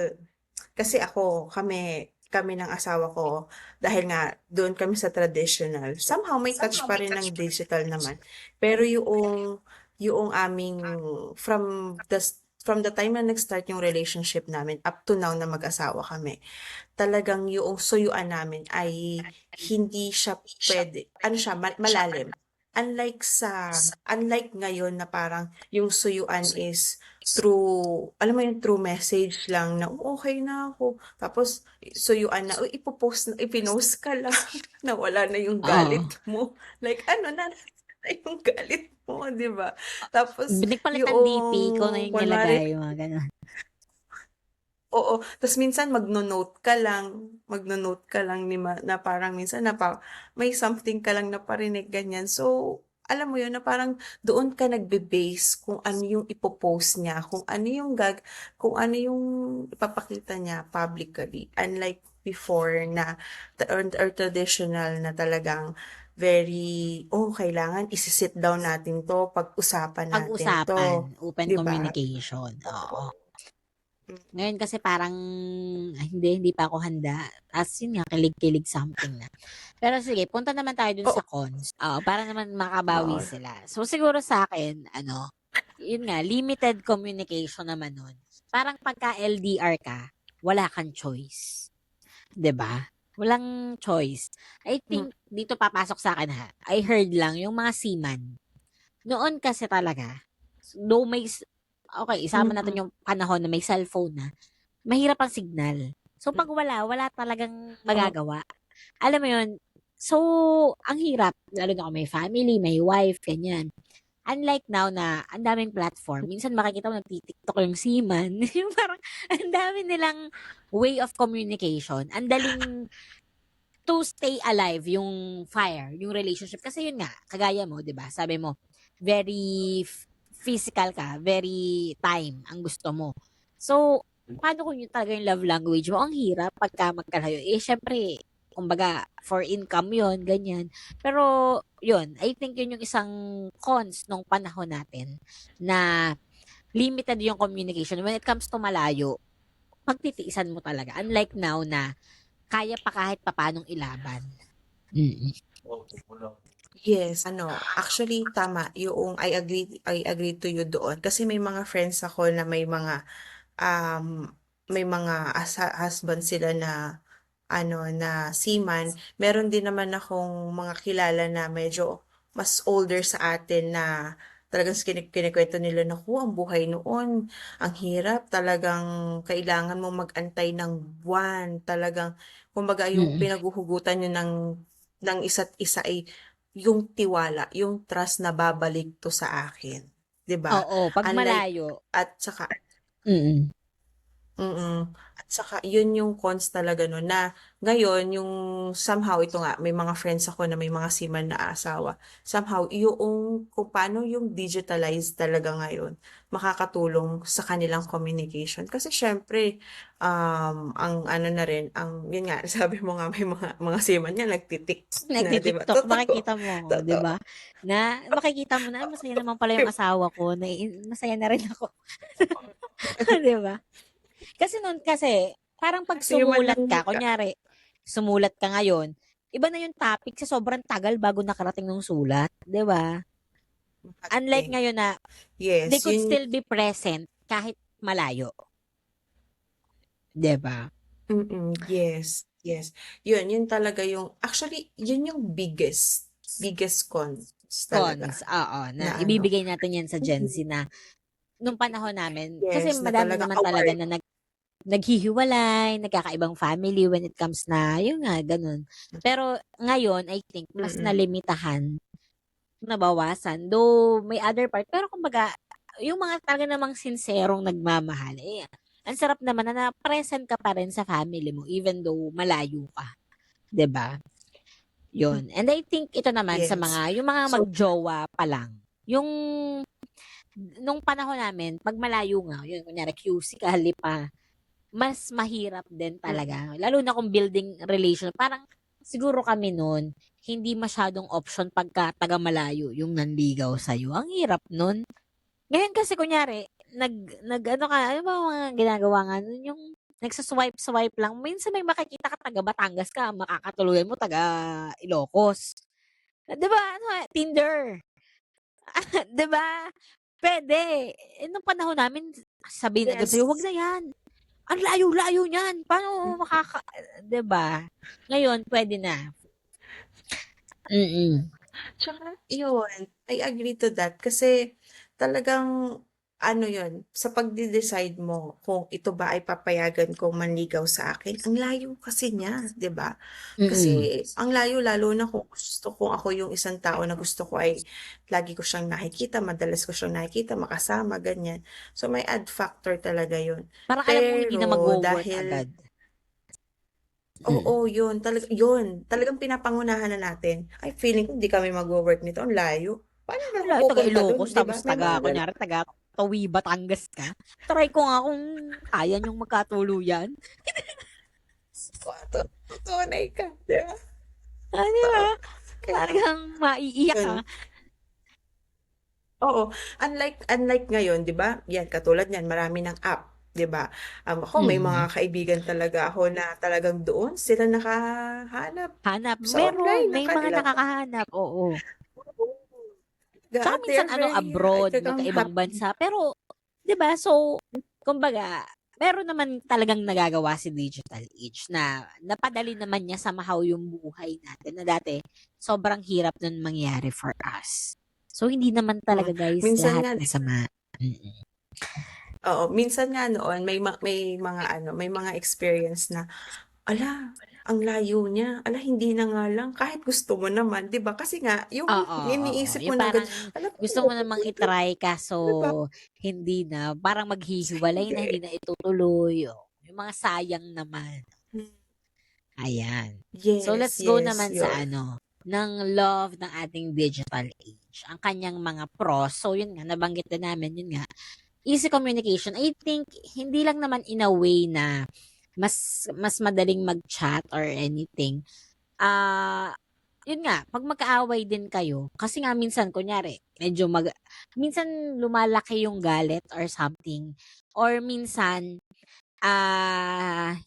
kasi kami kami ng asawa ko, dahil nga doon kami sa traditional, somehow may touch pa rin ng digital naman. Pero yung aming from the time na nag-start yung relationship namin up to now na mag-asawa kami, talagang yung suyuan namin ay hindi siya puwede ano siya malalim. Unlike ngayon na parang yung suyuan is alam mo yung through message lang na, "Oh, okey na ako." Tapos suyuan na, uy, ipinost ka lang, nawala na yung oo. galit mo. Like ano, naranasan na yung galit mo, 'di ba? Tapos Nagpalit ng DP, ikaw na yung yung kunwari nilagay, mga gano'n. oo, ta's minsan magno-note ka lang na parang minsan may something ka lang na parinig ganyan. So, alam mo yun na parang doon ka nagbe-base kung ano yung ipo-post niya, kung ano yung ipapakita niya publicly. Unlike before na or traditional na talagang kailangan isi-sit down natin 'to, pag-usapan natin Pag-usapan, 'to, open 'di ba? communication, oo. Oo. Mm. Ngayon kasi parang, hindi pa ako handa. As yun nga, kilig-kilig something na. Pero sige, punta naman tayo dun Oo, sa cons. Oo, para naman makabawi oo. sila. So siguro sa akin ano, yun nga, limited communication naman nun. Parang pagka LDR ka, wala kang choice. 'Di ba? Walang choice. I Hmm, think dito papasok sa akin ha. I heard lang yung mga seaman. Noon kasi talaga, though okay, isama natin mm. yung panahon na may cellphone na, mahirap ang signal. So, 'pag wala talagang Oh, magagawa. Alam mo yun? So, ang hirap lalo na kung may family, may wife, ganyan. Unlike now na ang daming platform, minsan makikita mo nagti-TikTok yung seaman, yung parang ang dami nilang way of communication. Ang daling to stay alive yung fire, yung relationship. Kasi yun nga, kagaya mo, 'di ba? Sabi mo, very physical ka, very time ang gusto mo. So, paano kung yun talaga yung love language mo? Ang hirap pagka magkalayo. Eh, syempre, kumbaga, for income yun, ganyan. Pero, yun, I think yun yung isang cons nung panahon natin na limited yung communication. When it comes to malayo, pagtitiisan mo talaga. Unlike now na kaya pa kahit papanong ilaban. Mm. yes, actually tama I agree to you doon kasi may mga friends ako na may mga husband sila na na seaman. Meron din naman akong mga kilala na medyo mas older sa atin na talagang kinukuwento nila, "Naku, ang buhay noon ang hirap, talagang kailangan mong mag-antay ng buwan." Talagang kumbaga yung Mm. pinaghuhugutan niyo ng isa't isa ay yung tiwala, yung trust na babalik 'to sa akin, 'di ba? Oo, 'pag Unlike malayo. at saka Mm. At saka yun yung cons talaga nun na ngayon yung somehow ito nga may mga friends ako na may mga seaman na asawa. Somehow yung kung paano yung digitalized talaga ngayon makakatulong sa kanilang communication. Kasi siyempre, ang ano na rin, yun nga sabi mo nga may mga seaman yan nagti-TikTok na, 'di ba? Nagti-TikTok, Totoo, makikita mo, 'di totoo. ba? Na makikita mo na, masaya naman pala yung asawa ko, masaya na rin ako, 'di ba? Kasi no'n kasi, parang 'pag Seaman sumulat lang ka, ka. kunyari, sumulat ka ngayon, iba na yung topic sa sobrang tagal bago nakarating nung sulat, 'di ba? Unlike Makarating. ngayon na they Yes, could yun still be present kahit malayo. 'Di ba? Yes, yes. Yun talaga yung actually, yun yung biggest cons Cons, talaga oo, na na ano ibibigay natin 'yan sa Gen Z mm, na nung panahon namin kasi yes, na madami talagang naman talaga award. na naghihiwalay, nagkakaibang family when it comes na yun nga, gano'n. Pero ngayon, I think mas Mm, nalimitahan, nabawasan, though may other part pero kumbaga yung mga talaga namang sinserong nagmamahal, eh, ang sarap naman na present ka pa rin sa family mo even though malayo ka, 'di ba? mm, Yun. And I think ito naman sa yes. mga yung mga So magjowa pa lang, yung nung panahon namin 'pag malayo nga, yun kunyari QC ka, pa, mas mahirap din mm, talaga. Lalo na kung building relation, parang siguro kami nun, hindi masyadong option pagka taga-malayo yung nanligaw sa'yo. Ang hirap nun. Ngayon kasi kunyari, nag-ano ka, ano ba mga ginagawa nga nun, yung nagsa-swipe-swipe lang. Minsan may makikita ka taga Batangas ka, makakatuluyan mo taga Ilocos. 'Di ba ano, Tinder, 'di ba? Puwede. Eh, nung panahon namin sabihin agad sa'yo, "Wag yes. na 'yan. Ang layo-layo niyan, paano Mm, 'di ba? Ngayon puwede na. Mm. tsaka yun, I agree to that kasi talagang ano yun, sa pagde-decide mo kung ito ba ay papayagan kong manligaw sa akin, ang layo kasi niya, 'di ba? Mm. Kasi ang layo lalo na kung ako yung isang tao na gusto ko ay lagi ko siyang nakikita, madalas ko siyang nakikita, makasama, ganyan. So, may add factor talaga yun. Parang alam mong hindi na Pero magwo-work dahil agad. oo, Mm. yun, talagang pinapangunahan na natin, "Ay feeling ko hindi kami magwo-work nito, ang layo. Paano ba ako Wala, taga pupunta dun?" Ilocos 'Di ba? tapos May mga kunyari taga Tawi, Batangas ka. Try ko nga kung kaya niyong magkatuluyan. tunay ka, 'di ba? 'Di ba? Kaya Talagang maiiyak ka. yun. Oo, unlike ngayon 'di ba, 'yan katulad niyan marami ng app, 'di ba? Ako may Mm. mga kaibigan talaga ako na talagang doon sila nakahanap Hanap, sa meron, online ng may mga kanilang nakakahanap, oo. oo, Tsaka minsan they're ano, very abroad, talagang magkaibang happy. bansa, pero 'di ba, so kumbaga meron naman talagang nagagawa si digital age na napadali naman niya somehow yung buhay natin na dati sobrang hirap nun mangyari for us. So hindi naman Mm, talaga guys minsan lahat nga masama. Mm. oo, minsan nga noon may mga ano, may mga experience na, "Hala, ang layo niya. Hala, hindi na nga lang kahit gusto mo naman." 'Di ba? Kasi nga yung Oo, oo. iniisip mo Yung na parang "Hala, paano gusto ako mo namang pupunta?" i-try kaso 'Di ba? hindi na, parang maghihiwalay na, Hindi. hindi na itutuloy, oh, yung mga sayang naman. Hmm, Ayan. So yes, let's go yes, naman sa yun. ano, ng love ng ating digital age. Ang kanyang mga pros. So yun nga, nabanggit din namin, yun nga, easy communication. I think hindi lang naman in a way na mas madaling mag-chat or anything. Ah, yun nga, 'pag magkaaway din kayo, kasi nga minsan kunyari medyo minsan lumalaki yung galit or something, or minsan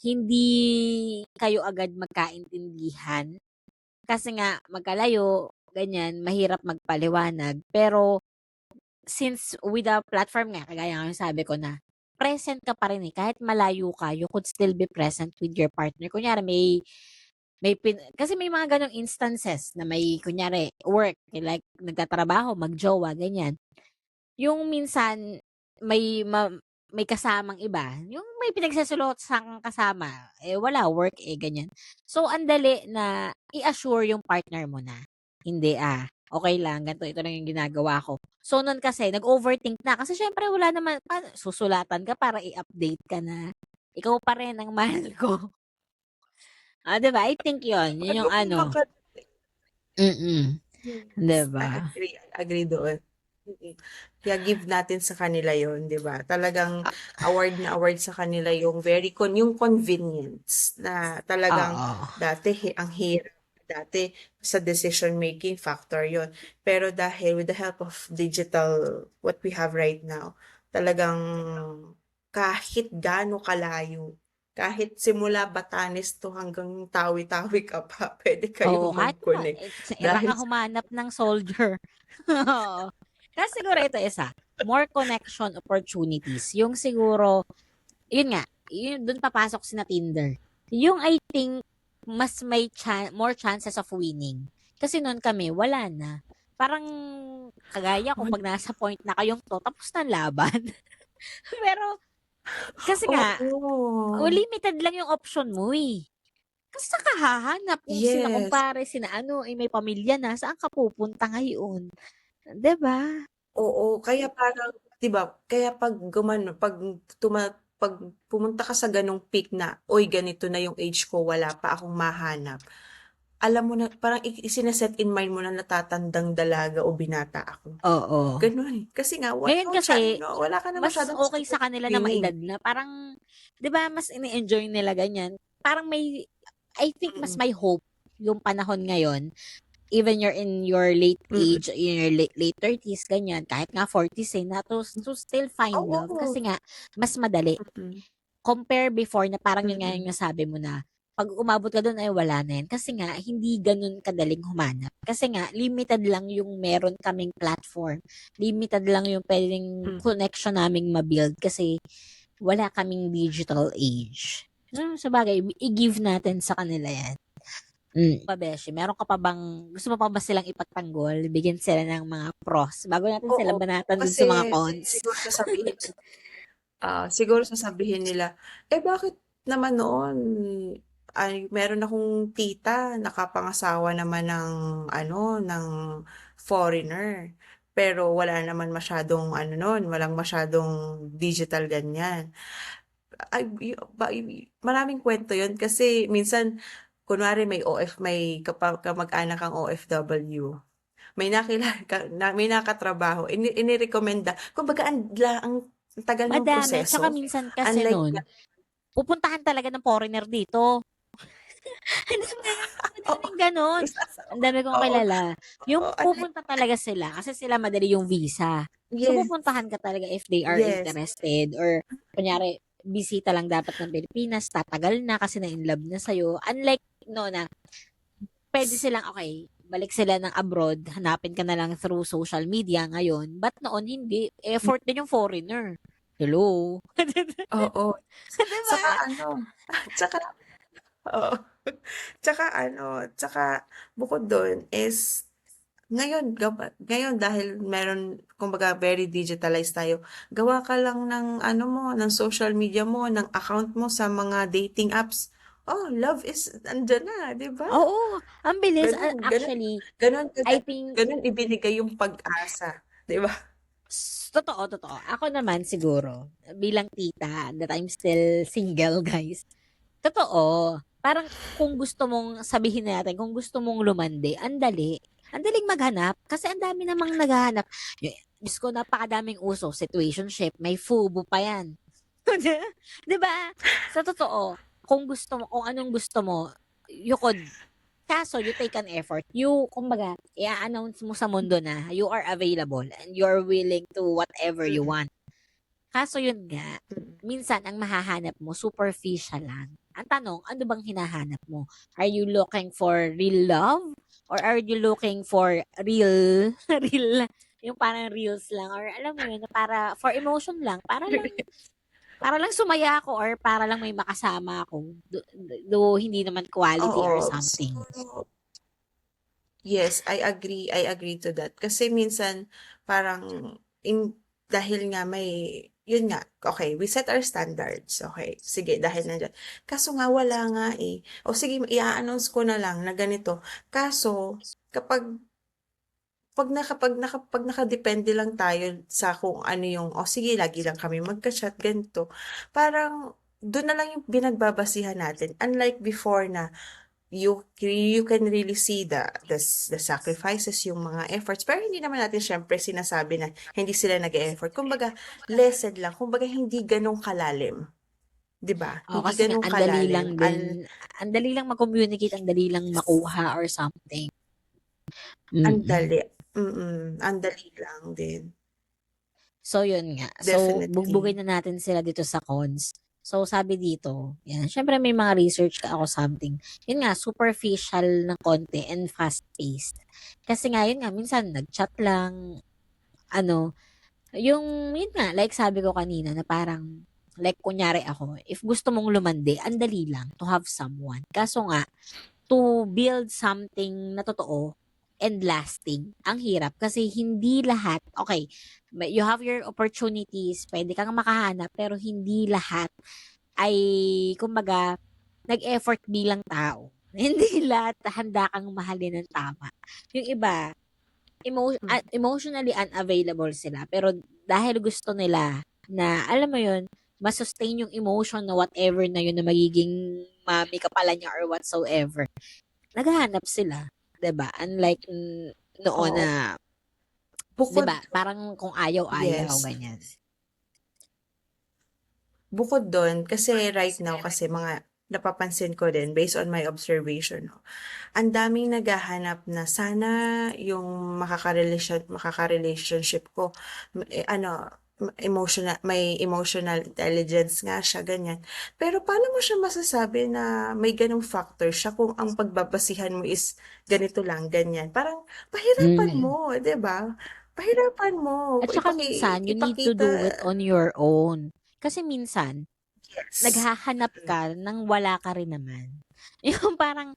hindi kayo agad magkaintindihan. Kasi nga magkalayo, ganyan, mahirap magpaliwanag. Pero since with the platform nga, kagaya nga ng sabi ko na, present ka pa rin eh. Kahit malayo ka, you could still be present with your partner. Kunyari kasi may mga ganong instances na may kunyari work, like nagtatrabaho, magjowa, ganyan. Yung minsan may may kasamang iba, yung may pinagseselosan kasama, eh, wala work, eh, ganyan. So, ang dali na i-assure yung partner mo na, "Hindi, okey lang ganito, ito lang yung ginagawa ko." So, nun kasi nag-overthink na kasi siyempre wala naman susulatan ka para i-update ka na, "Ikaw pa rin ang mahal ko." 'Di ba? I think yun Ano yung kung ano, yes, 'di I ba? agree doon. Kaya give natin sa kanila yon 'di ba? Talagang award na award sa kanila yung yung convenience na talagang Oo. dati ang hirap dati sa decision making factor yon. Pero dahil with the help of digital what we have right now, talagang kahit gaano kalayo, kahit simula Batanes to hanggang Tawi-Tawi ka pa, pwede kayong Oo, kahit naman, mag-connect sa Iraq dahil ka humanap ng soldier. Oo. Tapos siguro ito isa, more connection opportunities. Yung siguro, yun nga, yun, dun papasok si na Tinder. Yung I think, mas may more chances of winning. Kasi noon kami, wala na. Parang, kagaya kung pag nasa point na kayong to, tapos na ang laban. Pero, kasi nga, Oo. limited lang yung option mo eh. Kasi saan ka hahanap kung sina Yes. kumpare, sina ano, eh, may pamilya na, saan ka pupunta ngayon? 'Di ba? Oo, kaya parang 'di ba, kaya 'pag pumunta ka sa gano'ng peak na, "Uy, ganito na yung age ko, wala pa akong mahanap." Alam mo na parang isine-set in mind mo na natatandang dalaga o binata ako, Oo. gano'n. Kasi nga Ngayon kasi, wala ka na mas masyadong okay chance sa of kanila na winning. maedad na. Parang, 'di ba mas ini-enjoy nila ganyan. Parang may, I think mas Mm, may hope yung panahon ngayon. Even you're in your late mm, age, in your late 30s, ganyan, kahit nga 40s eh, na to still find love. oo, Kasi nga, mas madali. mm, Compare before na parang yun nga yung mm, nasabi mo na, pag umabot ka dun ay wala na yan. Kasi nga, hindi ganun kadaling humanap. Kasi nga, limited lang yung meron kaming platform. Limited lang yung pwedeng hmm. connection naming mabuild kasi wala kaming digital age. So, sabagay, i-give natin sa kanila yan. Beshi, meron ka pa bang, gusto mo pa ba silang ipagtanggol? Bigyan sila ng mga pros bago natin sila Oo, banatan dun sa mga kasi cons. siguro sasabihin nila, "Eh, bakit naman noon ay meron akong tita nakapangasawa naman ng ano, ng foreigner. Pero wala naman masyadong ano nun, walang masyadong digital ganyan." Ay, maraming kwento yun kasi minsan kunwari may kamag-anak kang OFW, may nakatrabaho, inirekomenda. Kumbaga ang tagal ng Madami, tsaka proseso, minsan kasi unlike nun, pupuntahan talaga ng foreigner dito. oo, Madaming gano'n. Ang dami kong oo, kilala. Yung oo, unlike pupunta talaga sila kasi sila madali yung visa. So, yes, pupuntahan ka talaga if they are yes, interested or kunyari, bisita lang dapat ng Pilipinas, tatagal na kasi na-inlove na sa'yo. Unlike no na, pwede silang, okay, balik sila ng abroad, hanapin ka na lang through social media ngayon. But noon, hindi. Effort din yung foreigner. Hello? oo. Diba? Saka ano, tsaka oo, tsaka bukod dun is ngayon dahil meron kumbaga very digitalized tayo, gawa ka lang ng ano mo, ng social media mo, ng account mo sa mga dating apps. Oh, love is andiyan na, 'di ba? Oo, ang bilis. Gano'n, gano'n, Actually, gano'n I kaga think, gano'n ibinigay yung pag-asa, 'di ba? totoo, totoo. Ako naman siguro, bilang tita, that I'm still single, guys. Totoo. Parang kung gusto mong, sabihin natin, kung gusto mong lumandi, andali. Andaling maghanap. Kasi ang dami namang naghahanap. Diyos ko, napakadaming uso. Situationship. May FUBU pa yan. 'Di ba? Sa totoo, kung gusto mo, kung anong gusto mo, you could, kaso you take an effort. You, kumbaga, i-announce mo sa mundo na you are available and you're willing to whatever you Mm, want. Kaso yun nga, mm. minsan ang mahahanap mo superficial lang. Ang tanong, ano bang hinahanap mo? Are you looking for real love? Or are you looking for real, real, yung parang reels lang? Or alam mo yun, para, for emotion lang, para lang sumaya ako or para lang may makasama ako. Do hindi naman quality or Oo, something. siguro yes, I agree to that. Kasi minsan parang dahil nga yun nga, okay, we set our standards. Okay, sige, dahil nandiyan. Kaso nga wala nga eh. O sige, i-announce ko na lang na ganito. Kaso, pag nakadepende lang tayo sa kung ano yung, o sige, lagi lang kami magka-chat, ganito. Parang, doon na lang yung binagbabasihan natin. Unlike before na, you can really see the sacrifices, yung mga efforts. Pero hindi naman natin syempre sinasabi na hindi sila nag-e-effort. Kumbaga, lesson lang. Kumbaga, hindi ganong kalalim. 'Di ba? Oo, Hindi kasi nga ganong ang dali kalalim. lang din, ang dali lang mag-communicate, ang dali lang makuha or something. Ang Mm. dali. Ang dali lang din. So, yun nga. So, Definitely. bugbugin na natin sila dito sa cons. So, sabi dito, yan, syempre may mga research ka ako something. Yun nga, superficial ng konti and fast-paced. Kasi nga, yun nga, minsan nag-chat lang, ano, Yun nga, like sabi ko kanina na parang, like kunyari ako, if gusto mong lumandi, ang dali lang to have someone. Kaso nga, to build something na totoo and lasting, ang hirap kasi hindi lahat, okay, you have your opportunities, pwede kang makahanap, pero hindi lahat ay, kumbaga, nag-effort bilang tao. Hindi lahat handa kang mahalin ng tama. Yung iba, emotionally unavailable sila, pero dahil gusto nila na, alam mo yun, masustain yung emotion na whatever na yun na magiging mami ka pala niya or whatsoever, naghahanap sila, 'di ba? Unlike noon Oo. na, 'di Bukod ba, parang kung ayaw-ayaw, yes. ganyan. Bukod dun, kasi right now kasi mga napapansin ko din based on my observation 'no, ang daming naghahanap na sana yung makaka-relationship ko, ano, may emotional intelligence nga siya, ganyan. Pero paano mo siya masasabi na may gano'ng factor siya kung ang pagbabasihan mo is ganito lang, ganyan. Parang pahirapan Mm. mo, 'di ba? Pahirapan mo, At saka minsan, you need to ipakita do it on your own. Kasi minsan, yes. naghahanap Mm. ka ng wala ka rin naman. Yung parang,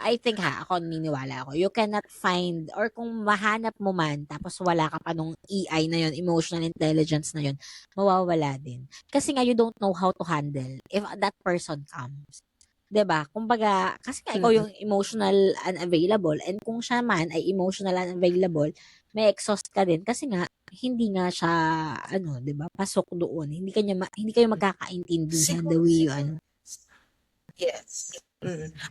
I think ako naniniwala ako, you cannot find or kung mahanap mo man tapos wala ka pa nung EI na yun, emotional intelligence na yun, mawawala din. Kasi nga you don't know how to handle if that person comes. 'Di ba? Kumbaga, kasi nga ikaw Mm. yung emotional unavailable and kung siya man ay emotional unavailable, may exhaust ka din kasi nga hindi nga siya ano, 'di ba, pasok doon. Hindi kayo magkakaintindihan the Siguro way you ano. yes.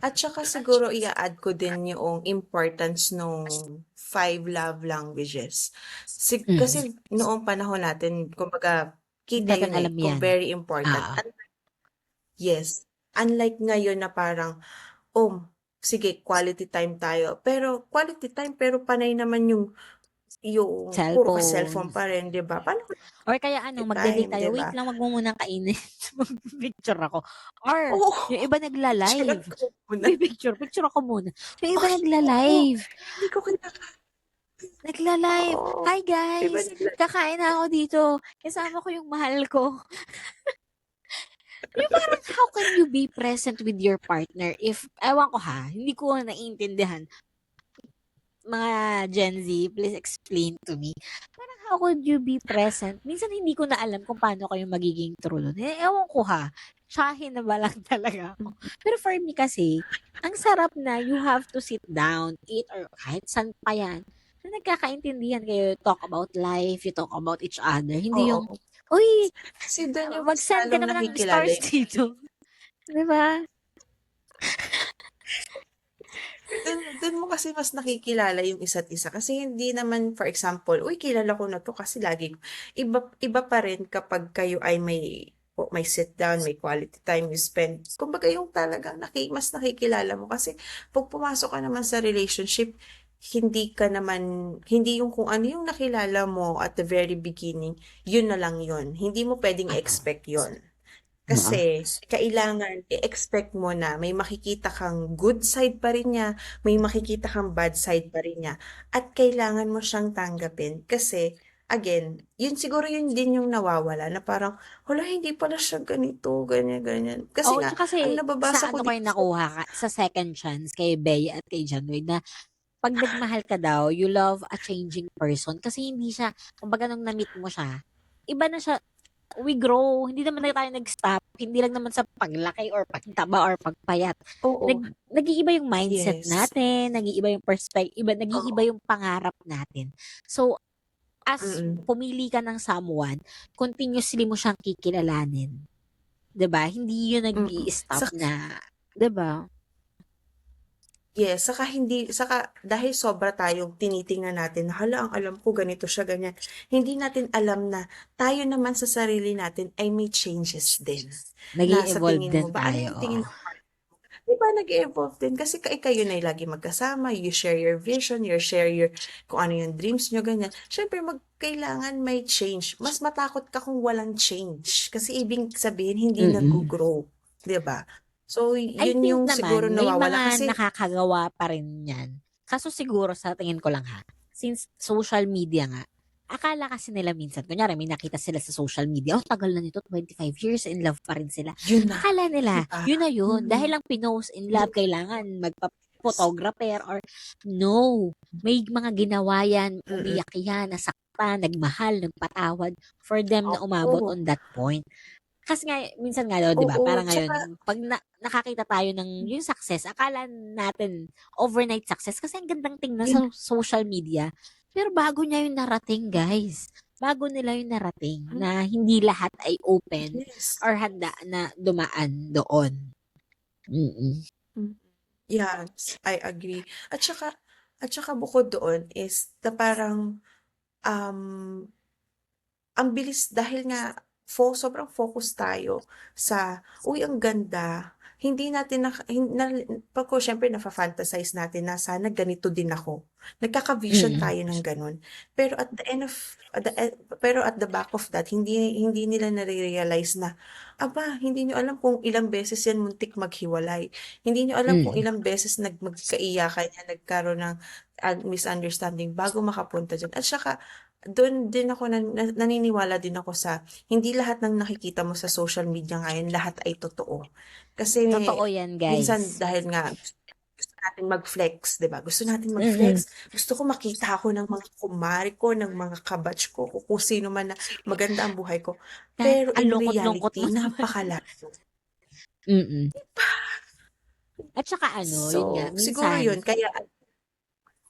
At saka siguro i-a-add ko din yung importance nung 5 love languages. Mm. Kasi noong panahon natin kumbaga Hindi kita natin yun, alam kung 'yan. very important. Oo. Yes, unlike ngayon na parang, "Oh, sige quality time tayo." Pero quality time pero panay naman yung puro ka Cellphone. cellphone pa rin, 'di ba? Paano Or kaya quality magde-date time, tayo, 'di "Wait ba? lang, wag mo munang kainin." Magpi-picture ako. Or Oo, yung iba picturean nagla-live. ko muna. Magpi-picture, picture ako muna. Yung iba Ay, oo, nagla-live. hindi ko Nagla-live, oo, "Hi 'di ba guys, kakain na ako dito, kasama ko yung mahal ko." Yung parang how can you be present with your partner if ewan ko ha, hindi ko naiintindihan. Mga Gen Z, please explain to me. Parang how could you be present? Minsan hindi ko na alam kung paano kayo magiging true nun. Ewan ko ha, tsahin na ba lang talaga ako. Pero for me kasi, ang sarap na you have to sit down, eat, or kahit saan pa yan, na nagkakaintindihan kayo, talk about life, you talk about each other. Hindi yung, oo. uy, Kasi dun yung mas mag-send ka lalong naman ng nakikilala stars dito. Di ba? dun mo kasi mas nakikilala yung isa't isa kasi hindi naman for example, "Uy kilala ko na 'to kasi lagi iba iba pa rin kapag kayo ay may sit down, may quality time you spend. Kumbaga yung talagang mas nakikilala mo kasi 'pag pumasok ka naman sa relationship, hindi yung kung ano yung nakilala mo at the very beginning, yun na lang yun. Hindi mo puwedeng Oo. i-expect yun. Oo. Kasi kailangan i-expect mo na may makikita kang good side pa rin niya, may makikita kang bad side pa rin niya at kailangan mo siyang tanggapin kasi again, yun din yung nawawala na parang, "Hala hindi pala siya ganito, ganyan, ganyan." Kasi Oo, nga tsaka ang kasi nababasa sa ko ano kayo dito sa nakuha sa second chance kay Bea at kay John Lloyd na 'pag nagmahal ka daw, you love a changing person kasi hindi siya kumbaga nung na-meet mo siya, iba na siya, we grow, hindi naman na tayo nag-stop, hindi lang naman sa paglaki or pagtaba or pagpayat. oo, Nag-iiba yung mindset yes. natin, nag-iiba yung nag-iiba Oo, yung pangarap natin. So, as mm, pumili ka ng someone, continuously mo siyang kikilalanin, 'di ba? Hindi yun mm. nag-i-stop na, 'di ba? Yes, saka dahil sobra tayong tinitingnan natin na, "Hala, ang alam ko ganito siya, ganyan." Hindi natin alam na tayo naman sa sarili natin ay may changes din, na sa Nag-i-evolve tingin din mo ba, ano tayo, yung oo. tingin mo 'di ba nag-e-evolve din kasi kayo na lagi magkasama, you share your vision, you share your kung ano yung dreams niyo, ganyan. Siyempre kailangan may change. Mas matakot ka kung walang change kasi ibig sabihin hindi Mm. naggo-grow, 'di ba? So, I yun think yung siguro naman may nawawala mga kasi nakakagawa pa rin niyan. Kaso siguro sa tingin ko lang ha, since social media nga, akala kasi nila minsan, kunyari may nakita sila sa social media, oh, tagal na nito, 25 years, in love pa rin sila. Yun na, Akala nila, diba? yun na yun. Mm. Dahil lang pinost in love, kailangan magpa-photographer or no. May mga ginawa yan, Mm. umiyak yan, nasaktan, nagmahal, nagpatawad for them na umabot Oo. on that point. Kasi nga, minsan nga daw, di ba, Oo, parang tsaka ngayon, pag nakakita tayo ng yung success, akala natin overnight success kasi ang gandang tingnan yun sa social media. Pero bago niya yung narating, guys. Bago nila yung narating na hindi lahat ay open yes. or handa na dumaan doon. Mm-mm. Yes, I agree. At saka bukod doon is na parang, um ang bilis dahil nga sobrang focus tayo sa, "Uy, ang ganda." Hindi natin pagko siyempre nafa-fantasize natin na sana ganito din ako. Nagkaka-vision Mm-mm. tayo ng gano'n. Pero pero at the back of that, hindi hindi nila nare-realize na, aba, hindi niyo alam kung ilang beses yan muntik maghiwalay. Hindi niyo alam kung Mm. ilang beses magkaiyakan yan, nagkaroon ng, misunderstanding bago makapunta diyan. At saka dun din ako naniniwala din ako sa hindi lahat ng nakikita mo sa social media ngayon lahat ay totoo. Kasi Totoo yan, minsan guys. dahil nga gusto natin mag-flex, 'di ba? Gusto natin Mm-mm. mag-flex. Gusto ko makita ako ng mga kumare ko, ng mga kabatch ko, kung sino man na maganda ang buhay ko. Pero Ang in lungkot-lungkot mo reality, naman. napakalayo. Mm-mm. At saka yun nga, So, siguro minsan, yun kaya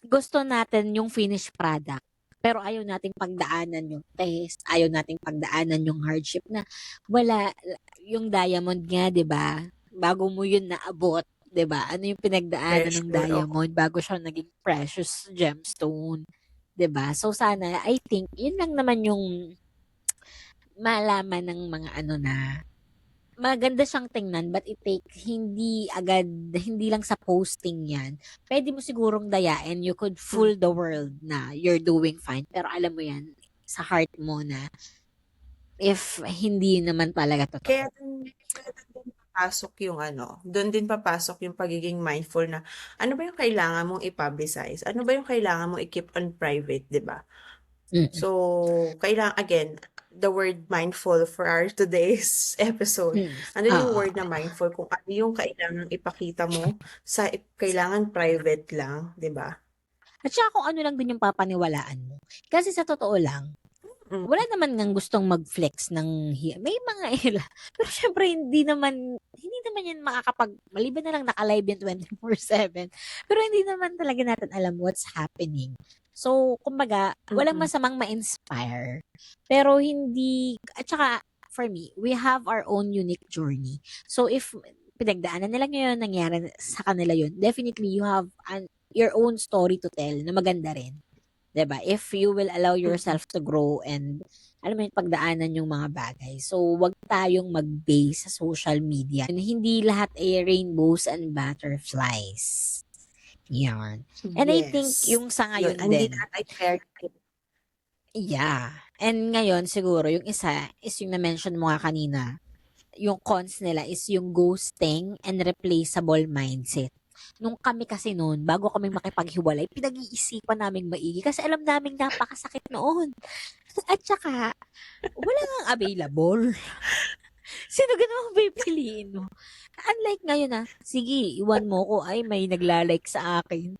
gusto natin yung finished product. Pero ayaw nating pagdaanan yung test, ayaw nating pagdaanan yung hardship na wala yung diamond nga, 'di ba? Bago mo yun naabot, 'di ba? Ano yung pinagdaanan ng pressure, oo. diamond bago siya naging precious gemstone, 'di ba? So sana I think yun lang naman yung malaman ng mga na maganda siyang tingnan but it take hindi agad, hindi lang sa posting yan. Pwede mo sigurong dayain, you could Hmm. fool the world na you're doing fine. Pero alam mo yan, sa heart mo na if hindi naman talaga Kaya totoo. dun papasok yung dun din papasok yung pagiging mindful na, ano ba yung kailangan mong i-publicize? Ano ba yung kailangan mong i-keep on private, 'di ba? Mm, So, again, the word mindful for our today's episode. mm. Andun yung Oo. word na mindful kung ano yung kailangang ipakita mo sa kailangan private lang, 'di ba? At saka kung ano lang din yung papaniwalaan mo. Kasi sa totoo lang, Mm, wala naman ngang gustong mag-flex ng may mga ilan. Pero syempre hindi naman yan maliban na lang naka-live yan 24/7. Pero hindi naman talaga natin alam what's happening. So, kumbaga, walang mm. masamang ma-inspire. Pero hindi, at saka, for me, we have our own unique journey. So, if pinagdaanan nila ngayon, nangyari sa kanila yun, definitely you have your own story to tell na maganda rin. 'Di ba? If you will allow Mm. yourself to grow and alam mo yun, pagdaanan yung mga bagay. So, wag tayong mag-base sa social media. Hindi lahat ay rainbows and butterflies. Yan. And I think Yes. yung sa Yun, ngayon hindi din, lahat ay fair. yeah. And ngayon siguro yung isa is yung na-mention mo nga kanina, yung cons nila is yung ghosting and replaceable mindset. Nung kami kasi noon, bago kami makipaghiwalay, pinag-iisipan naming maigi kasi alam naming napakasakit noon. At saka, wala ngang available. Sino ganun ang pipiliin mo? Unlike ngayon sige, iwan mo ko, ay may nagla-like sa akin.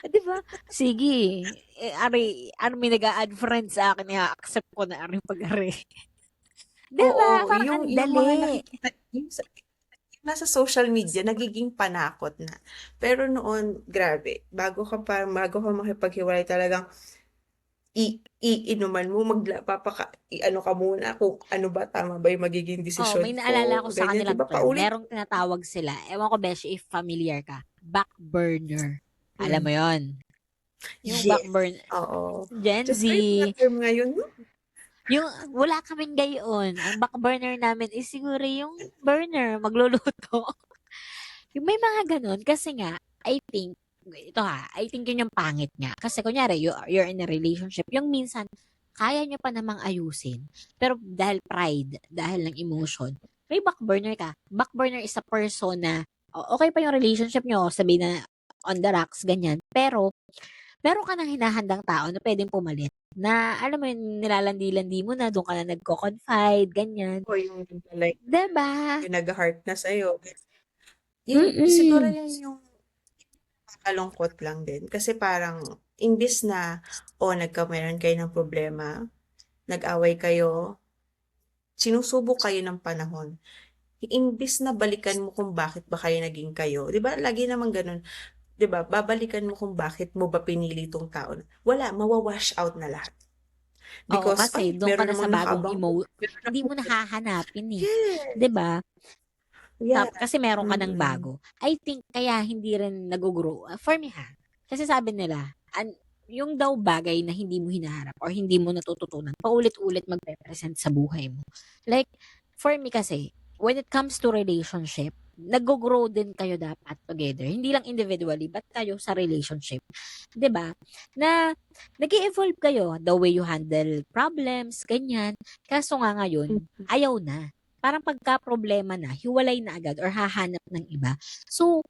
'Di ba? Sige, ano may nag-a-add friends sa akin, i-accept ko na pag-ari. 'Di ba? Oo, Parang ang yung mga dali. nakikita yung nasa social media nagiging panakot na. Pero noon, grabe, bago ka makipaghiwalay talagang iinuman mo, i-ano ka muna kung ano ba, tama ba yung magiging Oh, desisyon may naalala ko, ko sa ganyan, 'di kanilang ba, term. paulit. Merong tinatawag sila. Ewan ko, beshi, if familiar ka. Back burner. Alam Hmm, mo yon. Yung back yes, burner. oo. Gen Diyos Z. ko, yung mga term ngayon 'no? Yung wala kaming gayon. Ang back burner namin is siguro yung burner, magluluto. Yung may mga ganun. Kasi nga, I think yun yung pangit nga. Kasi kunyari, you're in a relationship, yung minsan, kaya nyo pa namang ayusin. Pero dahil pride, dahil ng emotion, may back burner ka. Back burner is a person na, okay pa yung relationship nyo, sabihin na on the rocks, ganyan. Pero, meron ka ng hinahandang tao na puwedeng pumalit, na alam mo yun, nilalandi-landi mo na, dun ka na nagko-confide, ganyan. O yung like, 'Di ba? yung nag-heart na sa'yo. Yun, siguro Mm. yun yung nakakalungkot lang din. Kasi parang, imbis na, meron kayo ng problema, nag-away kayo, sinusubok kayo ng panahon. Imbis na balikan mo kung bakit ba kayo naging kayo. 'Di ba lagi naman gano'n, 'di ba, babalikan mo kung bakit mo ba pinili 'tong tao na wala, mawa-wash out na lahat. Oo, Because, kasi dun ka meron na sa namang bagong nakaabang meron hindi mo akong na hahanapin, eh, 'di yes, ba? yeah, Kasi meron ka ng mm. bago. I think kaya hindi rin naggo-grow, for me ha, kasi sabi nila, yung daw bagay na hindi mo hinaharap or hindi mo natututunan, paulit-ulit magpe-present sa buhay mo. Like, for me kasi, when it comes to relationship, naggo-grow din kayo dapat together. Hindi lang individually, but kayo sa relationship. 'Di ba? Na nag-e-evolve kayo, the way you handle problems, ganyan. Kaso nga ngayon, ayaw na. Parang pagka-problema na, hiwalay na agad or hahanap ng iba. So,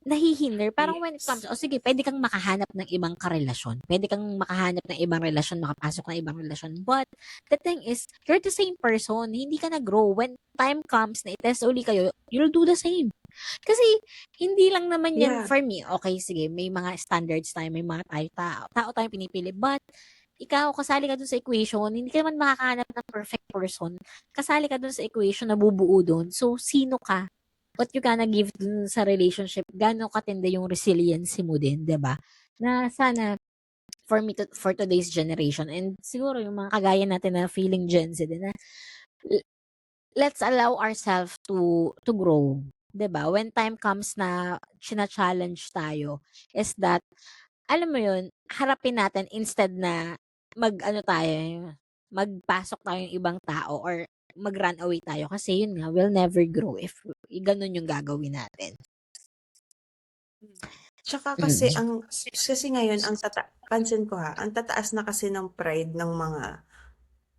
nahihinder. Parang when it comes, Yes. sige, pwede kang makahanap ng ibang karelasyon. Pwede kang makahanap ng ibang relasyon, makapasok ng ibang relasyon. But, the thing is, you're the same person. Hindi ka na-grow. When time comes na itest uli kayo, you'll do the same. Kasi, hindi lang naman yan, Yeah. for me, okay, sige, may mga standards tayo, may mga tao tayong pinipili. But, ikaw, kasali ka dun sa equation, hindi ka naman makakahanap ng perfect person. Kasali ka dun sa equation na bubuo dun. So, sino ka? What you gonna give dun sa relationship? Gaano katindi yung resiliency mo din, 'di ba? Na sana for today's generation and siguro yung mga kagaya natin na feeling Gen Z din na let's allow ourselves to grow, 'di ba? When time comes na china-challenge tayo is that alam mo yun, harapin natin instead na mag-ano tayo, magpasok tayong ibang tao or mag-run away tayo kasi yun nga, we'll never grow if ganun yung gagawin natin. Tsaka kasi Mm. ngayon pansin ko ha, ang tataas na kasi ng pride ng mga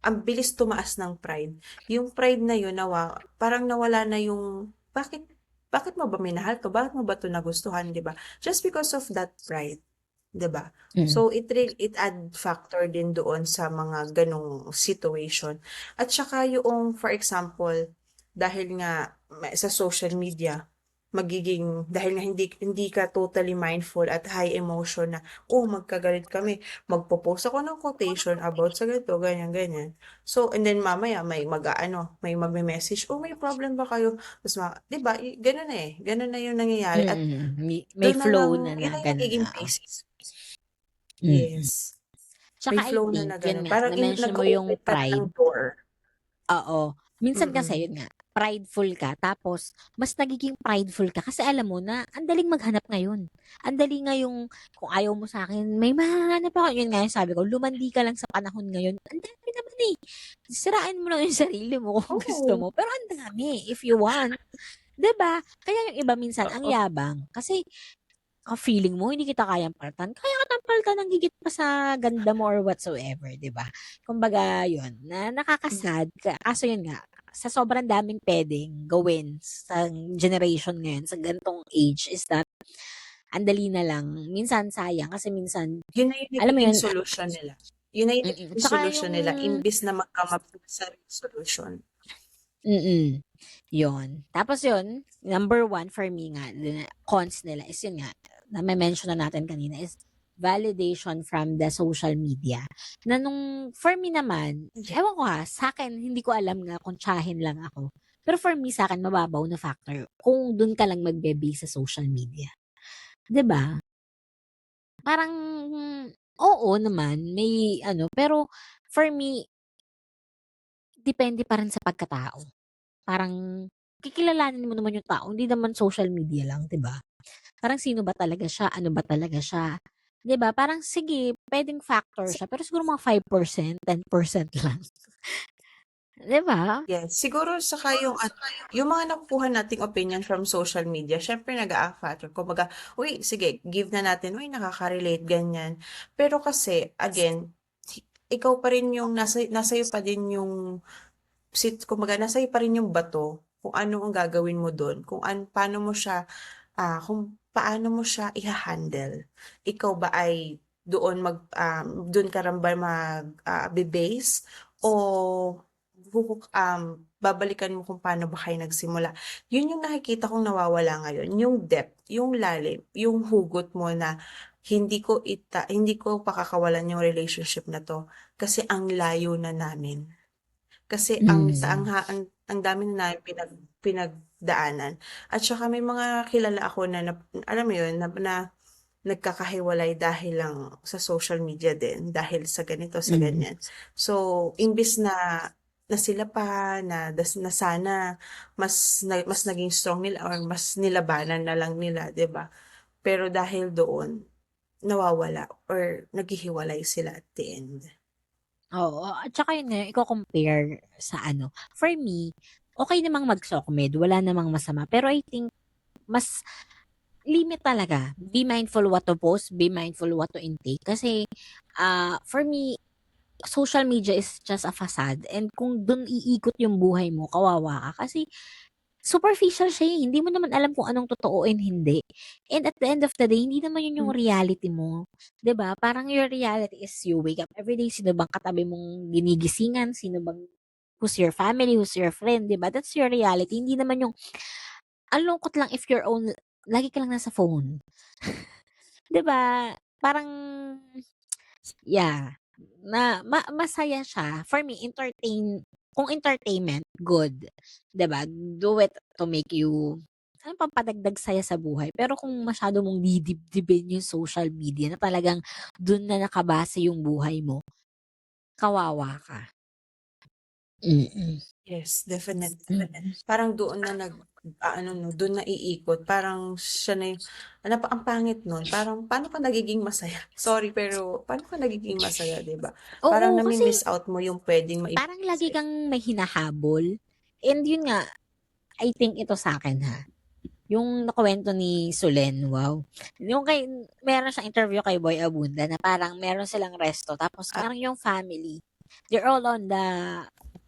ang bilis tumaas ng pride. Yung pride na yun parang nawala na yung bakit mo ba minahal 'to? Bakit mo ba 'to nagustuhan, 'di ba? Just because of that pride, 'di ba? Mm. So it add factor din doon sa mga ganong situation. At saka yung for example, dahil nga sa social media, dahil nga hindi ka totally mindful at high emotion na, magkagalit kami, magpo-post ako ng quotation about sa ganito, ganyan, ganyan. So, and then mamaya may magme-message, may problem ba kayo? Tapos 'di ba, gano'n na eh, gano'n na yung nangyayari at Mm. May do'n na lang, flow na yun na na yung gano'n, nagiging oo. basis. Mm. Yes, may Tsaka I flow na think, na yun gano'n. nga, Parang na-mention mo yung nag-o-open ka na ng pride. door. Oo. Minsan kasi Mm. yun nga, prideful ka tapos mas nagiging prideful ka kasi alam mo na ang daling maghanap ngayon. Ang dali ngayong kung ayaw mo sa'kin, may mahahanap ako. Yun nga yung sabi ko, lumandi ka lang sa panahon ngayon. Ang dami naman, eh. Sirain mo lang yung sarili mo kung gusto Oo, mo. Pero ang dami if you want. 'Di ba? Kaya yung iba minsan ang oo. yabang kasi feeling mo hindi kita kayang palitan, kaya kitang palitan ng higit pa sa ganda mo or whatsoever, 'di ba? Kumbaga yun, na Hmm, nakaka-sad kaso yun nga, sa sobrang daming puwedeng gawin sa generation ngayon, sa ganitong age is that ang dali na lang. Minsan sayang kasi minsan yun na yung alam mo nagiging yun, solusyon nila. Yun na yung nagiging tsaka solusyon yung nila imbis na mag-come up with sariling solusyon. mm. Yun. Tapos yun, number one for me nga, cons nila is yun nga, na-mention na natin kanina is validation from the social media. Na for me naman, Yeah. ewan ko ha, sa akin, hindi ko alam nga kung tsahin lang ako. Pero for me, sa akin, mababaw na factor kung dun ka lang magbe-base sa social media. 'Di ba? Parang, oo naman, may ano, pero for me, depende pa rin sa pagkatao. Parang kikilalanin mo naman yung tao, hindi naman social media lang, 'di ba? Parang sino ba talaga siya, ano ba talaga siya, 'di ba? Parang sige, puwedeng factor siya, pero siguro mga 5%, 10% lang, 'di ba? Yes, siguro saka yung mga nakukuha nating opinion from social media, syempre nag-a-factor. Kumbaga, uy, sige, give na natin, uy, nakaka-relate, ganyan. Pero kasi, again, ikaw pa rin yung nasa'yo pa din yung kumbaga, nasa'yo pa rin yung bato kung ano ang gagawin mo dun, kung paano mo siya iha-handle. Ikaw ba ay doon ka rin ba be-base o babalikan mo kung paano ba kayo nagsimula? Yun yung nakikita kong nawawala ngayon, yung depth, yung lalim, yung hugot mo na hindi ko pakakawalan yung relationship na 'to kasi ang layo na namin. Kasi Mm. ang dami na naming pinagdaanan at saka may mga kilala ako na alam mo yun, na nagkakahiwalay dahil lang sa social media din, dahil sa ganito, sa Mm. ganyan. So, imbis na sila pa na sana mas naging strong nila or mas nilabanan na lang nila, 'di ba? Pero dahil doon, nawawala or naghihiwalay sila at the end. Oo, at saka yun nga, iko-compare sa ano, for me, okey namang mag-sokmed, wala namang masama. Pero I think mas limit talaga. Be mindful what to post, be mindful what to intake. Kasi, for me, social media is just a facade and kung dun iikot yung buhay mo, kawawa ka. Kasi superficial siya, eh, hindi mo naman alam kung anong totoo and hindi. And at the end of the day, hindi naman yun yung Hmm, reality mo, 'di ba? Parang your reality is you wake up everyday, sino bang katabi mong ginigisingan, sino bang who's your family, who's your friend, 'di ba? That's your reality. Hindi naman yung ang lungkot lang if your own lagi ka lang nasa phone, 'di ba? Parang yeah, na masaya siya. For me, kung entertainment, good. 'Di ba? Do it to make you pampadagdag saya sa buhay. Pero kung masyado mong didibdibin yung social media na talagang dun na nakabase yung buhay mo, kawawa ka. Mm. yes, definitely. Mm. Parang doon na ano 'no, dun naiikot parang siya na yung ano pa ang pangit nun parang paano ka nagiging masaya? Sorry pero paano ka nagiging masaya, 'di ba? Parang Oo, kasi nami-miss out mo yung puwedeng parang maibigay lagi sa'yo. kang may hinahabol. And yun nga, I think ito sa'kin ha, yung nakuwento ni Solen, wow. Yung meron siyang interview kay Boy Abunda na parang meron silang resto tapos Ah, parang yung family, they're all on the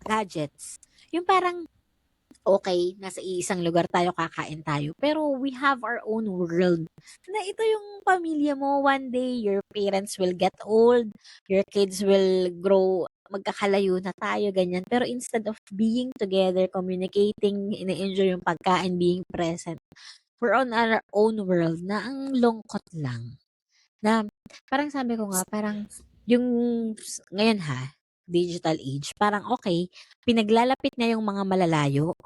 gadgets. Yung parang, okay, nasa iisang lugar tayo, kakain tayo, pero we have our own world. Na ito yung pamilya mo, one day your parents will get old, your kids will grow, magkakalayo na tayo, ganyan. Pero instead of being together, communicating, ine-enjoy yung pagkain, being present, we're on our own world na ang lungkot lang. Na parang sabi ko nga, parang yung ngayon ha, digital age, parang okay, pinaglalapit niya yung mga malalayo,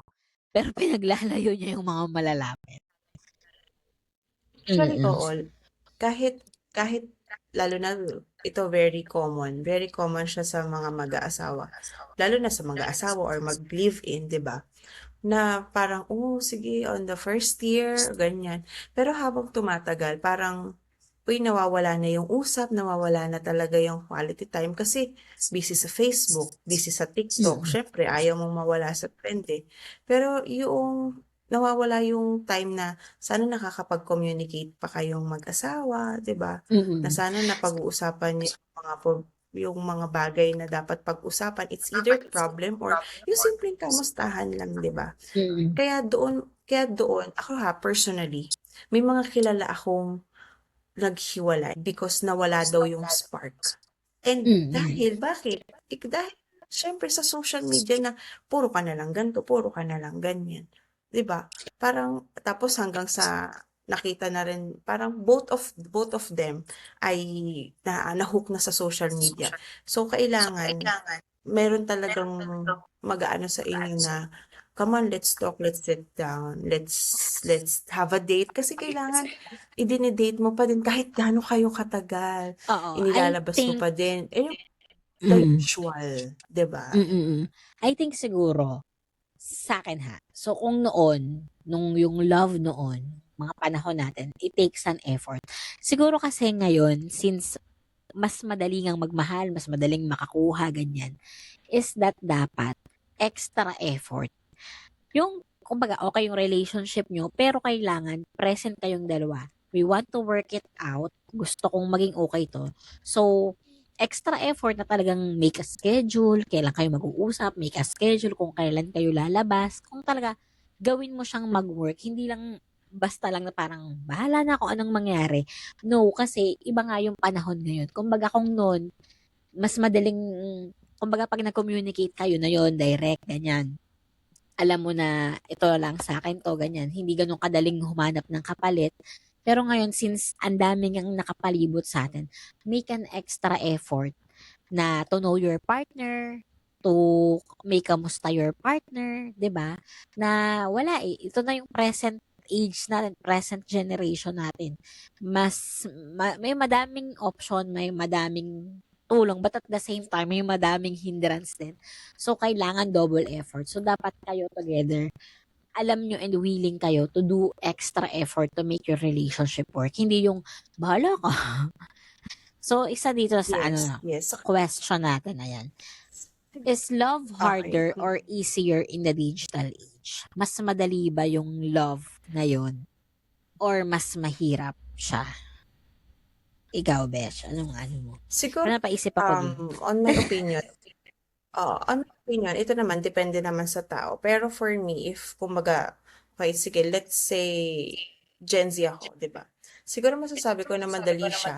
pero pinaglalayo niya yung mga malalapit. actually Mm. oo, kahit kahit lalo na ito very common siya sa mga mag-aasawa. Lalo na sa mag-aasawa or mag-live-in, 'di ba? Na parang, "Oh, sige on the first year," ganyan. Pero habang tumatagal parang, uy, nawawala na yung usap, nawawala na talaga yung quality time kasi busy sa Facebook, busy sa TikTok. Mm. Siyempre ayaw mong mawala sa trend, eh. Pero yung nawawala yung time na sana nakakapag-communicate pa kayong mag-asawa, 'di ba? Na Mm. sana napag-uusapan niyo yung mga bagay na dapat pag-usapan. It's either problem or yung simpleng kamustahan lang, 'di ba? Mm. Kaya doon ako personally, may mga kilala akong naghiwalay because nawala daw yung spark. And Mm. dahil siyempre sa social media na puro ka na lang gan'to, puro ka na lang ganyan, 'di ba? Parang tapos hanggang sa nakita na rin parang both of them ay na-hook na sa social media. So, kailangan meron talagang mag-aano sa inyo na, "Come on, let's talk, let's sit down, let's have a date." Kasi kailangan idine-date mo pa din kahit gaano kayo katagal, Oo, I inilalabas mo think pa din, yung the mm. usual, 'di ba? Mm. I think siguro, sa'kin ha, so kung noon, nung yung love noon, mga panahon natin, it takes an effort. Siguro kasi ngayon, since mas madali ngang magmahal, mas madaling makakuha, ganyan, is that dapat extra effort. Yung kumbaga okey yung relationship niyo, pero kailangan present kayong dalawa. We want to work it out, gusto kong maging okey 'to. So, extra effort na talagang make a schedule, kailan kayo mag-uusap, make a schedule kung kailan kayo lalabas, kung talaga gawin mo siyang mag-work, hindi lang basta lang na parang bahala na kung anong mangyari. No, kasi iba nga yung panahon ngayon. Kumbaga kung noon, mas madaling, kumbaga pag nag-communicate kayo na yon direct, ganyan. Alam mo na ito lang sa akin to, ganyan. Hindi ganun kadaling humanap ng kapalit. Pero ngayon, since ang daming ang nakapalibot sa atin, make an extra effort na to know your partner, to make kamusta your partner, 'di ba? Na wala eh. Ito na yung present age natin, present generation natin. May madaming option, may madaming tulong, but at the same time, may madaming hindrance din. So, kailangan double effort. So, dapat kayo together, alam nyo and willing kayo to do extra effort to make your relationship work. Hindi yung, bahala ka. So, isa dito sa Yes, yes. question natin na yan. Is love Okay. harder or easier in the digital age? Mas madali ba yung love ngayon? Or mas mahirap siya? Ikaw, Besh, anong ano mo? Siguro, Parang napaisip ako dun. on my opinion, on my opinion, ito naman, depende naman sa tao. Pero for me, if, kumbaga, okay, sige, let's say, Gen Z ako, di ba? Siguro masasabi ko na madali siya.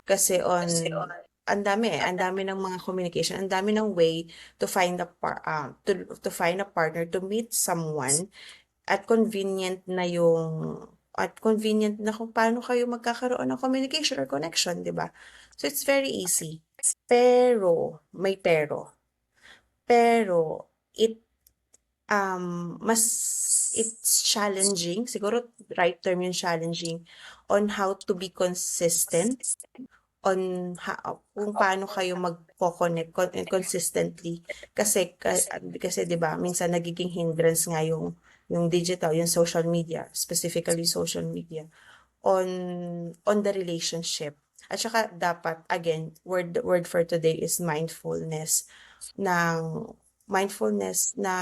Kasi ang dami ng mga communication, ang dami ng way to find to find a partner, to meet someone, at convenient na kung paano kayo magkakaroon ng communication or connection, di ba? So, it's very easy. Pero, may pero. Pero, mas, it's challenging, siguro right term yung challenging, on how to be consistent, kung paano kayo magko-connect consistently. Kasi 'di ba, minsan nagiging hindrance nga yung digital, yung social media, specifically social media, on the relationship. At saka dapat, again, word for today is ng mindfulness na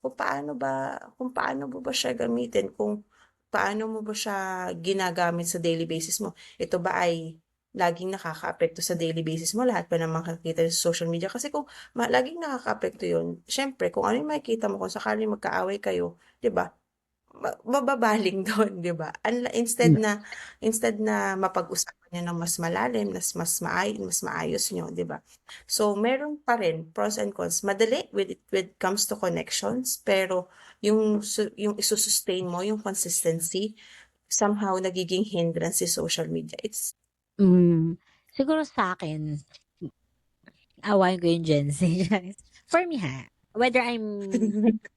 kung paano mo ba siya gamitin, kung paano mo ba siya ginagamit sa daily basis mo. Ito ba ay laging nakakaapekto sa daily basis mo, lahat ba naman makikita sa social media? Kasi kung laging nakakaapekto yun, syempre, kung ano yung makikita mo, kung sakaling magkaaway kayo, 'di ba? Mababaling doon, 'di ba? Instead na mapag-usapan niyo ng mas malalim, mas maayos niyo, 'di ba? So, meron pa rin pros and cons. Madali with comes to connections, pero yung isu-sustain mo, yung consistency, somehow nagiging hindrance si social media. Mm, siguro sa akin, awayin ko yung Gen Z. For me whether I'm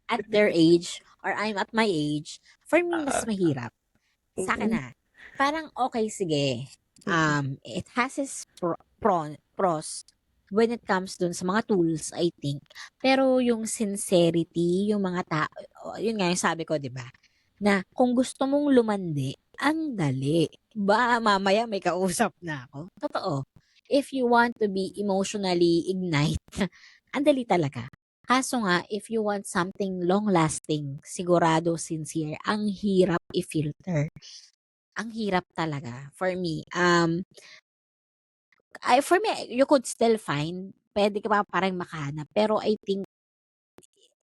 at their age or I'm at my age, for me mas Ah, mahirap. Sa akin mm, parang okay, sige. mm, It has its pros when it comes dun sa mga tools, I think. Pero yung sincerity, yung mga tao, yun nga yung sabi ko, di ba? Na kung gusto mong lumandi, ang dali. Ba, mamaya may kausap na ako. Totoo. If you want to be emotionally ignite, ang dali talaga. Kaso nga, if you want something long-lasting, sigurado, sincere, ang hirap i-filter. Ang hirap talaga for me. For me, you could still find, pwede ka pa parang makahanap. Pero I think,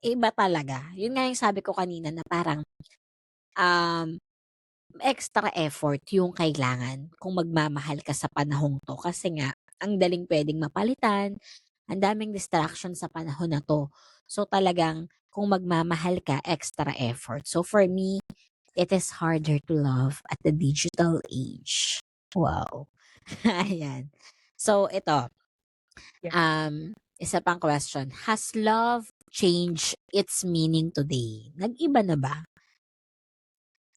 iba talaga. Yun nga yung sabi ko kanina na parang, um, extra effort yung kailangan kung magmamahal ka sa panahong 'to kasi nga ang daling puwedeng mapalitan, ang daming distraction sa panahon na 'to. So, talagang kung magmamahal ka, extra effort. So, for me, it is harder to love at the digital age. Wow. Ayan. So, ito, yeah. isa pang question. Has love changed its meaning today? Nag-iba na ba?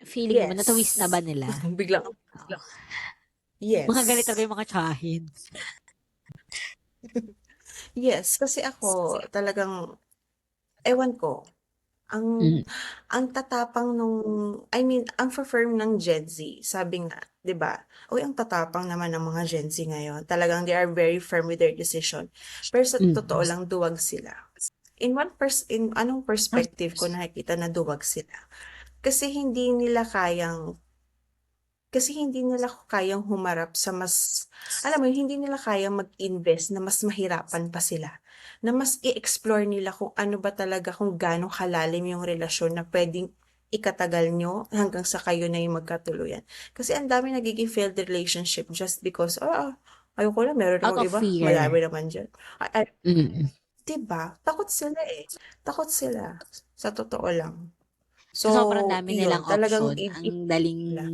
Feeling mo natwist na ba Yes. nila? Biglang, Oo. Mga galit talaga yes. yung mga tiyahin. Yes, kasi ako talagang, ewan ko, ang Hmm, ang tatapang I mean, ang firm ng Gen Z, sabi nga, 'di ba? Uy, ang tatapang naman ng mga Gen Z ngayon. Talagang they are very firm with their decision. Pero sa totoo mm. lang, duwag sila. In anong perspective ko nakikita na duwag sila? Kasi hindi nila kayang humarap sa alam mo yun, hindi nila kayang mag-invest na mas mahirapan pa sila. Na mas i-explore nila kung ano ba talaga, kung gaano kalalim yung relasyon na pwedeng ikatagal nyo hanggang sa kayo na yung magkatuluyan. Kasi ang dami nagiging failed relationship just because, ayoko lang, meron Out namang of iba, madami fear. naman dyan. Ay, Mm. diba? Takot sila eh. Takot sila. Sa totoo lang. Sa sobrang So, dami nilang iyon, talagang option, ang daling, nila.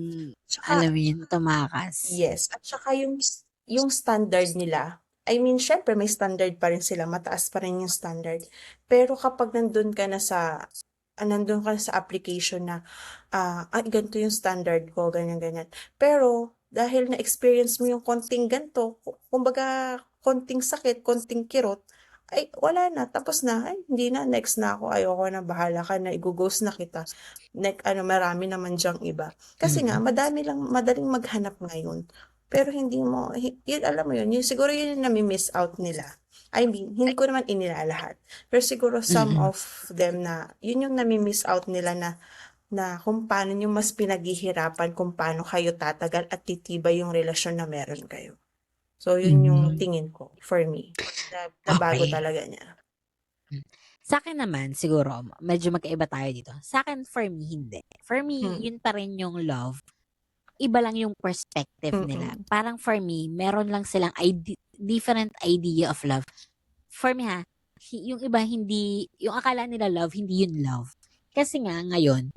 Tsaka, alam mo yun, tumakas. yes. At saka yung standard nila, I mean, syempre may standard pa rin sila, mataas pa rin yung standard. Pero kapag nandun ka na sa application na, ganito yung standard ko, ganyan, ganyan. Pero, dahil na-experience mo yung konting ganito, kumbaga, konting sakit, konting kirot, ay, wala na, tapos na, ay, hindi na, next na ako, ayoko na, bahala ka na, i-ghost na kita. Marami naman dyang iba. Kasi nga, Mm. madaling maghanap ngayon. Pero hindi mo, yun, alam mo yun, siguro yun yung nami-miss out nila. I mean, hindi ko naman inilalahat. Pero siguro some Mm. of them na, yun yung nami-miss out nila na kung paano nyo mas pinaghihirapan kung paano kayo tatagal at titibay yung relasyon na meron kayo. So, yun yung Mm. tingin ko for me. Na bago Okay. talaga niya. Sa'kin naman siguro medyo magkaiba tayo dito. Sa'kin, for me, hindi. For me, Hmm. yun pa rin yung love. Iba lang yung perspective nila. Mm. Parang for me, meron lang silang different idea of love. For me yung iba hindi, yung akala nila love, hindi yun love. Kasi nga ngayon,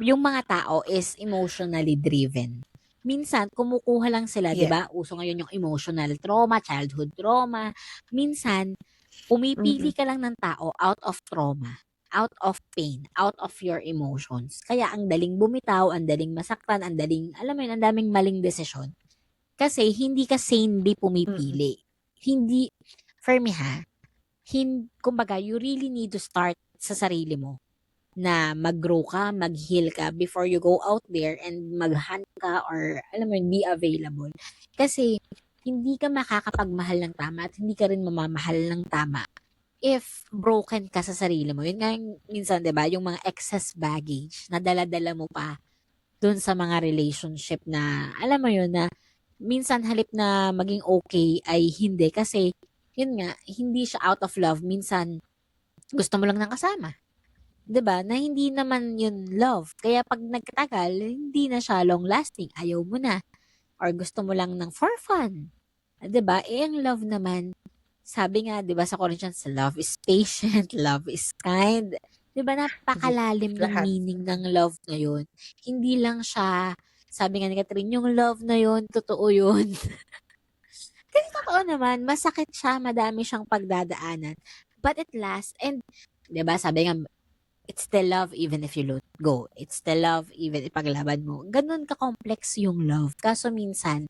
yung mga tao is emotionally driven. Minsan, kumukuha lang sila, di Yeah. ba? Uso ngayon yung emotional trauma, childhood trauma. Minsan, pumipili Mm. ka lang ng tao out of trauma, out of pain, out of your emotions. Kaya ang daling bumitaw, ang daling masaktan, ang daling, alam mo yun, ang daming maling desisyon. Kasi hindi ka sanely Mm. pumipili. Hindi, for me kumbaga, you really need to start sa sarili mo na mag-grow ka, mag-heal ka before you go out there and mag-hunt ka or alam mo yun, be available. Kasi hindi ka makakapagmahal ng tama at hindi ka rin mamamahal ng tama if broken ka sa sarili mo. Yun nga yung minsan, 'di ba, yung mga excess baggage na dala-dala mo pa dun sa mga relationship na alam mo yun na minsan halip na maging okay ay hindi kasi yun nga, hindi siya out of love. Minsan gusto mo lang ng kasama. 'Di ba, na hindi naman yun love. Kaya 'pag nagtagal, hindi na siya long lasting, ayaw mo na or gusto mo lang ng for fun. 'Di ba? Ang love naman, sabi nga 'di ba sa Corinthians, love is patient, love is kind. 'Di ba napakalalim ng Lahat. meaning ng love na yun. Hindi lang siya, sabi nga ni Catherine, yung love na yun, totoo yun. Kasi totoo naman, masakit siya, madami siyang pagdadaanan. But it lasts and 'di ba sabi nga it's still love even if you let go. It's still love even ipaglaban mo. Ganun ka-complex yung love. Kaso minsan,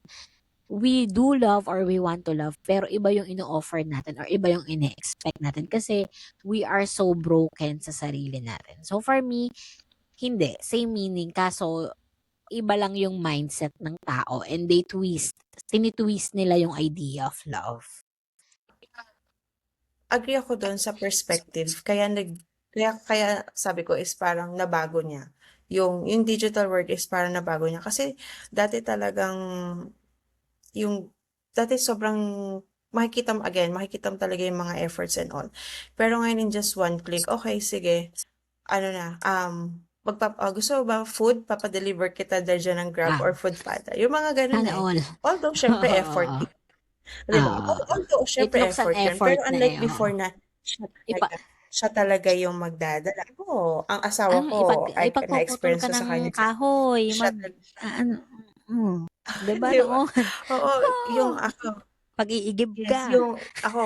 we do love or we want to love, pero iba yung ino-offer natin or iba yung ine-expect natin kasi we are so broken sa sarili natin. So for me, hindi. Same meaning. Kaso, iba lang yung mindset ng tao and tinitwist nila yung idea of love. Agree ako doon sa perspective. Kaya sabi ko is parang nabago niya. Yung digital world is parang nabago niya. Kasi dati talagang, dati sobrang makikita mo talaga yung mga efforts and all. Pero ngayon in just one click, okay, sige, ano na, gusto mo ba food? Papadeliver kita dyan ng Grab Ah, or Foodpanda. Yung mga ganun sana eh. all. Although, syempre, effort. Oo. 'Di ba? Oo. Although It siyempre looks an effort 'yun, effort pero na unlike oo. before na siya Ipa talaga siya talaga yung magdadala. Oo, ang asawa ano, ko ipagpuputol na-experience ka ko sa ng kanya dyan. kahoy, Siya tal ano, 'di ba 'di ba? noon? Oo, yung Oo, ako pag-iigib yes, ka. yung ako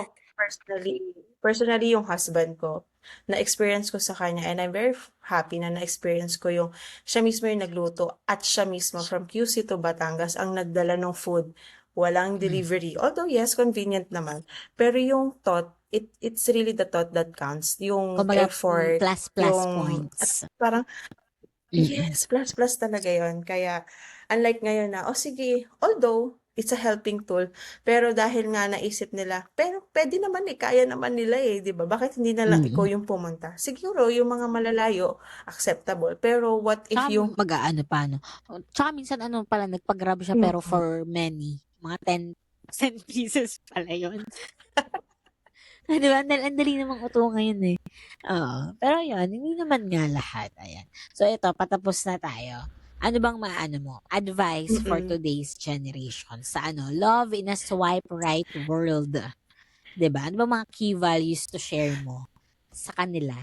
personally yung husband ko, na-experience ko sa kanya and I'm very happy na na-experience ko yung siya mismo yung nagluto at siya mismo from QC to Batangas ang nagdala ng food. Walang Hmm, delivery. Although yes, convenient naman. Pero yung thought, it's really the thought that counts. Yung kumbaga, effort, plus yung points. parang Mm. yes, plus talaga yon. Kaya, unlike ngayon na, sige, although, it's a helping tool, pero dahil nga naisip nila, pero pwede naman eh, kaya naman nila eh, di ba? Bakit hindi na lang ikaw Mm. yung pumunta? Siguro, yung mga malalayo, acceptable. Pero what if Tsaka yung, mag-aano pa 'no, tsaka minsan ano pala nagpa-grab siya pero mm, for many, mga 10 10 pieces pala yun. 'Di ba, ang dali namang uto ngayon, eh. Oo, pero 'yun, hindi naman nga lahat, ayan. So ito, patapos na tayo. Ano bang maano mo, advice for Mm. today's generation sa ano, love in a swipe right world, 'di ba? Ano bang mga key values to share mo sa kanila?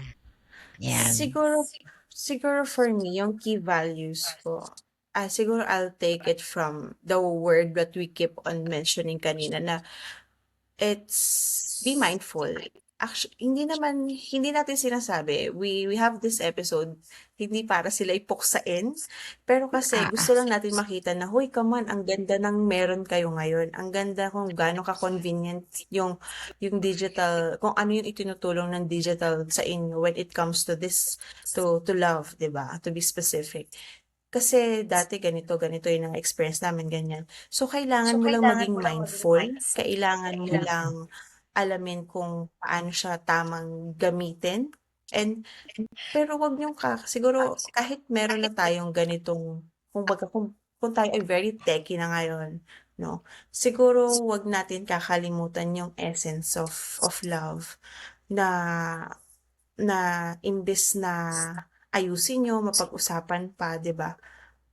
'Yan. Siguro siguro for me yung key values ko, siguro I'll take it from the word that we keep on mentioning kanina na it's be mindful. Hindi natin sinasabi, we have this episode, hindi para sila ipuksain, pero kasi Ah, gusto lang natin makita na, "Hoy, come on, ang ganda ng meron kayo ngayon. Ang ganda kung gaano ka-convenient yung digital, kung ano yung itinutulong ng digital sa inyo when it comes to this, to love, 'di ba? To be specific. Kasi dati ganito, ganito yung na-experience namin, ganyan. So, kailangan mo lang maging mindful, kailangan mo mm, lang alamin kung paano siya tamang gamitin, and pero wag niyong siguro kahit meron na tayong ganitong, kumbaga kung tayo ay very techy na ngayon, 'no, siguro wag natin kakalimutan yung essence of love na na imbes na ayusin niyo, mapag-usapan pa, 'di ba?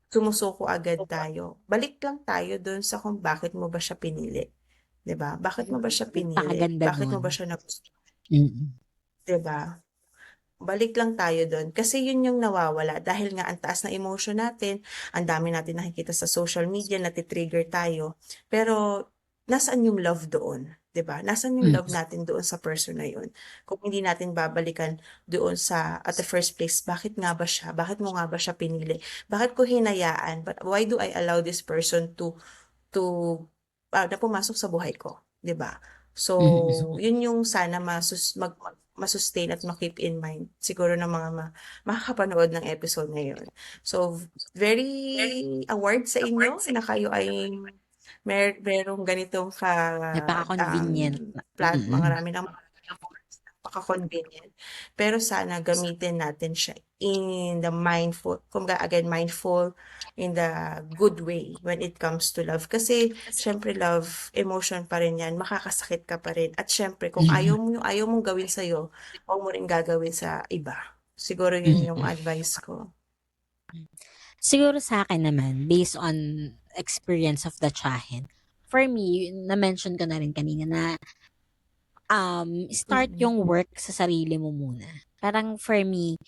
Sumusuko agad tayo. Balik lang tayo dun sa kung bakit mo ba siya pinili, 'di ba? Bakit mo ba siya pinili? napakaganda Bakit nun. mo ba siya nagustuhan, Mm. 'di ba? Balik lang tayo dun kasi yun yung nawawala dahil nga ang taas ng emotion natin, ang dami natin nakikita sa social media, nati-trigger tayo. Pero nasaan yung love doon, 'di ba? Nasaan yung Mm. love natin doon sa person na yun? Kung hindi natin babalikan doon sa at the first place, bakit nga ba siya? Bakit mo nga ba siya pinili? Bakit ko hinayaan? But why do I allow this person na pumasok sa buhay ko, 'di ba? So, Mm. yun yung sana ma-sustain at ma-keep in mind siguro ng mga makakapanood ng episode na yun. So, very award sa inyo na kayo ay merong ganitong Napaka-convenient. Mm. marami ng napaka-convenient. Pero sana gamitin natin siya in the mindful, kumbaga again, mindful in the good way when it comes to love. Kasi siyempre love, emotion pa rin yan, makakasakit ka pa rin. At siyempre kung ayaw mong gawin sa'yo, huwag mo rin gagawin sa iba. Siguro yun yung Mm. advice ko. Siguro sa akin naman, based on experience of the tiyahin, for me, na-mention ko na rin kanina na start Mm. yung work sa sarili mo muna. Parang for me,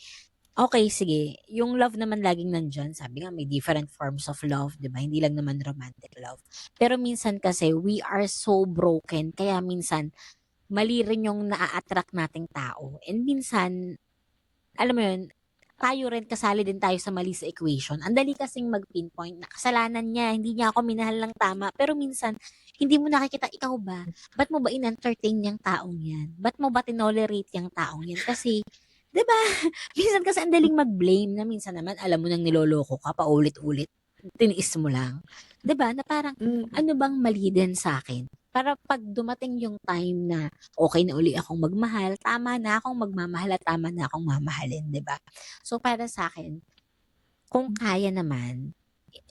okay, sige, yung love naman laging nandyan. Sabi nga, may different forms of love, di ba? Hindi lang naman romantic love. Pero minsan kasi, we are so broken. Kaya minsan, mali rin yung naa-attract nating tao. And minsan, alam mo yun, tayo rin, kasali din tayo sa mali sa equation. Ang dali kasing mag-pinpoint na kasalanan niya, hindi niya ako minahal ng tama. Pero minsan, hindi mo nakikita, ikaw ba? Ba't mo ba in-entertain yung taong yan? Ba't mo ba tinolerate yung taong yan? Kasi, di ba, minsan kasi ang daling mag-blame na minsan naman, alam mo nang niloloko ka pa ulit-ulit. Tiniis mo lang. Di ba? Na parang, Mm. ano bang mali din sa akin? Para pag dumating yung time na okay na uli akong magmahal, tama na akong magmamahal at tama na akong mamahalin, 'di ba? So para sa akin, kung kaya naman,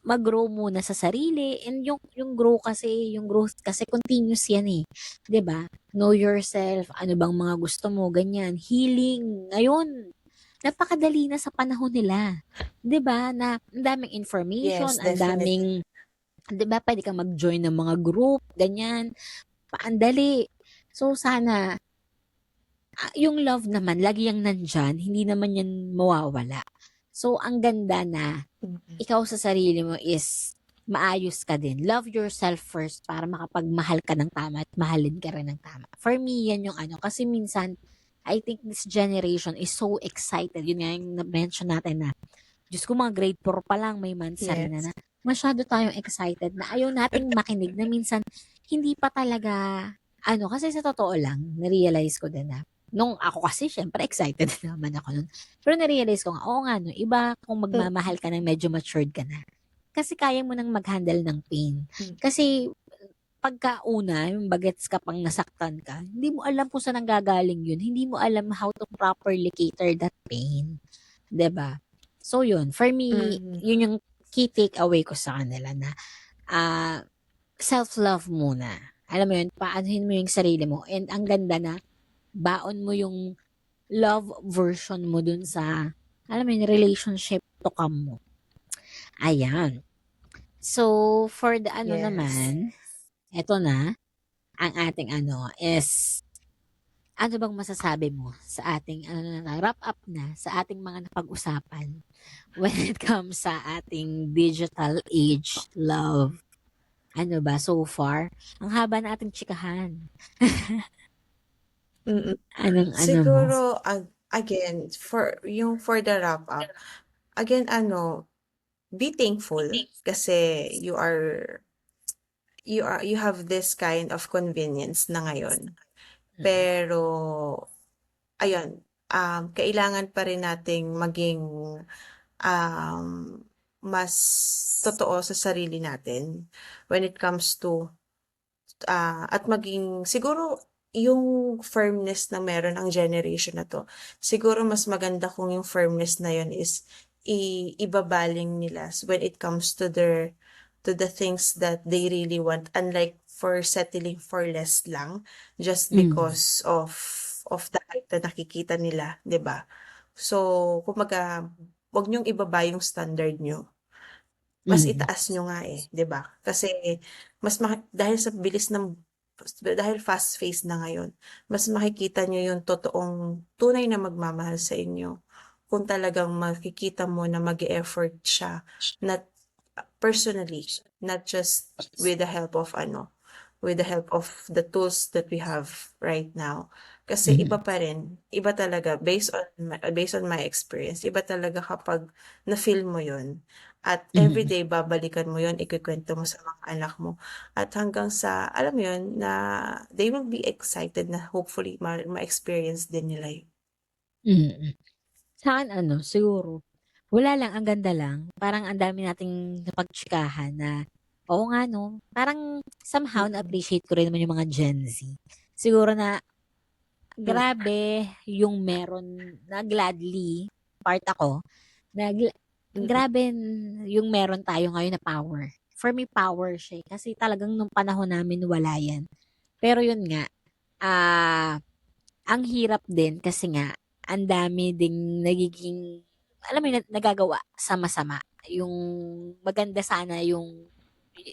mag-grow muna sa sarili, and yung growth kasi continuous yan, eh, 'di ba? Know yourself, ano bang mga gusto mo, ganyan. Healing, ngayon napakadali na sa panahon nila, 'di ba? Na ang daming information, Yes, ang definitely. daming, 'di ba, puwede kang mag-join ng mga group, ganyan, ang dali. So sana yung love naman lagi yang nandiyan, hindi naman yan mawawala. So, ang ganda na Mm. ikaw sa sarili mo is maayos ka din. Love yourself first para makapagmahal ka ng tama at mahalin ka rin ng tama. For me, yan yung ano. Kasi minsan, I think this generation is so excited. Yun nga yung na-mention natin na, Diyos ko, mga grade 4 pa lang, may mansari na Yes. na. Masyado tayong excited na ayaw nating makinig na minsan, hindi pa talaga, ano, kasi sa totoo lang, na-realize ko din na, nung ako kasi, syempre, excited naman ako nun. Pero na-realize ko nga, oo nga, no, iba kung magmamahal ka ng medyo matured ka na. Kasi kaya mo nang mag-handle ng pain. Mm. Kasi, pagkauna, yung bagets ka pang nasaktan ka, hindi mo alam kung saan ang gagaling yun. Hindi mo alam how to properly cater that pain. 'Di ba? So yun, for me, Mhm. yun yung key takeaway ko sa kanila na ah, self-love muna. Alam mo yun, paanohin mo yung sarili mo. And ang ganda na baon mo yung love version mo dun sa, alam mo yun, relationship to come mo. Ayan. So, for the ano Yes. naman, eto na, ang ating ano is, ano bang masasabi mo sa ating ano na, wrap up na sa ating mga napag-usapan when it comes sa ating digital age love? Ano ba so far? Ang haba na ating chikahan. Mm. Anong ano mo? Siguro again for the wrap up, again be thankful kasi you have this kind of convenience na ngayon. Mm, Pero ayun, kailangan pa rin nating maging, um, mas totoo sa sarili natin when it comes to, at maging siguro yung firmness na meron ang generation na 'to, siguro mas maganda kung yung firmness na yun is ibabaling nila when it comes to the things that they really want, unlike for settling for less lang just mm, because of the hype na nakikita nila, 'di ba? So, kumbaga, 'wag niyong ibaba yung standard niyo. Mas mm, itaas niyo nga, 'di ba? Kasi dahil sa bilis ng dahil fast-paced na ngayon, mas makikita niyo yung totoong tunay na magmamahal sa inyo kung talagang makikita mo na mag-e-effort siya, not personally, not just with the help of with the help of the tools that we have right now. Kasi mm, iba pa rin, iba talaga based on my experience, iba talaga kapag na-feel mo 'yun at mm, everyday babalikan mo 'yun, ikukuwento mo sa mga anak mo at hanggang sa alam mo 'yun, na they will be excited na hopefully ma-experience din nila 'yun. mm. Sa'kin ano, siguro, wala lang, ang ganda lang. Parang ang dami nating napagtsikahan na, oo nga 'no, parang somehow Mm, na-appreciate ko rin naman yung mga Gen Z. Siguro na mm, grabe yung meron na gladly part ako, na mm, grabe yung meron tayo ngayon na power. For me, power siya, kasi talagang nung panahon namin wala yan. Pero yun nga, ah ang hirap din kasi nga ang dami ding nagiging, alam mo yun, nagagawa sa masama. Yung maganda sana yung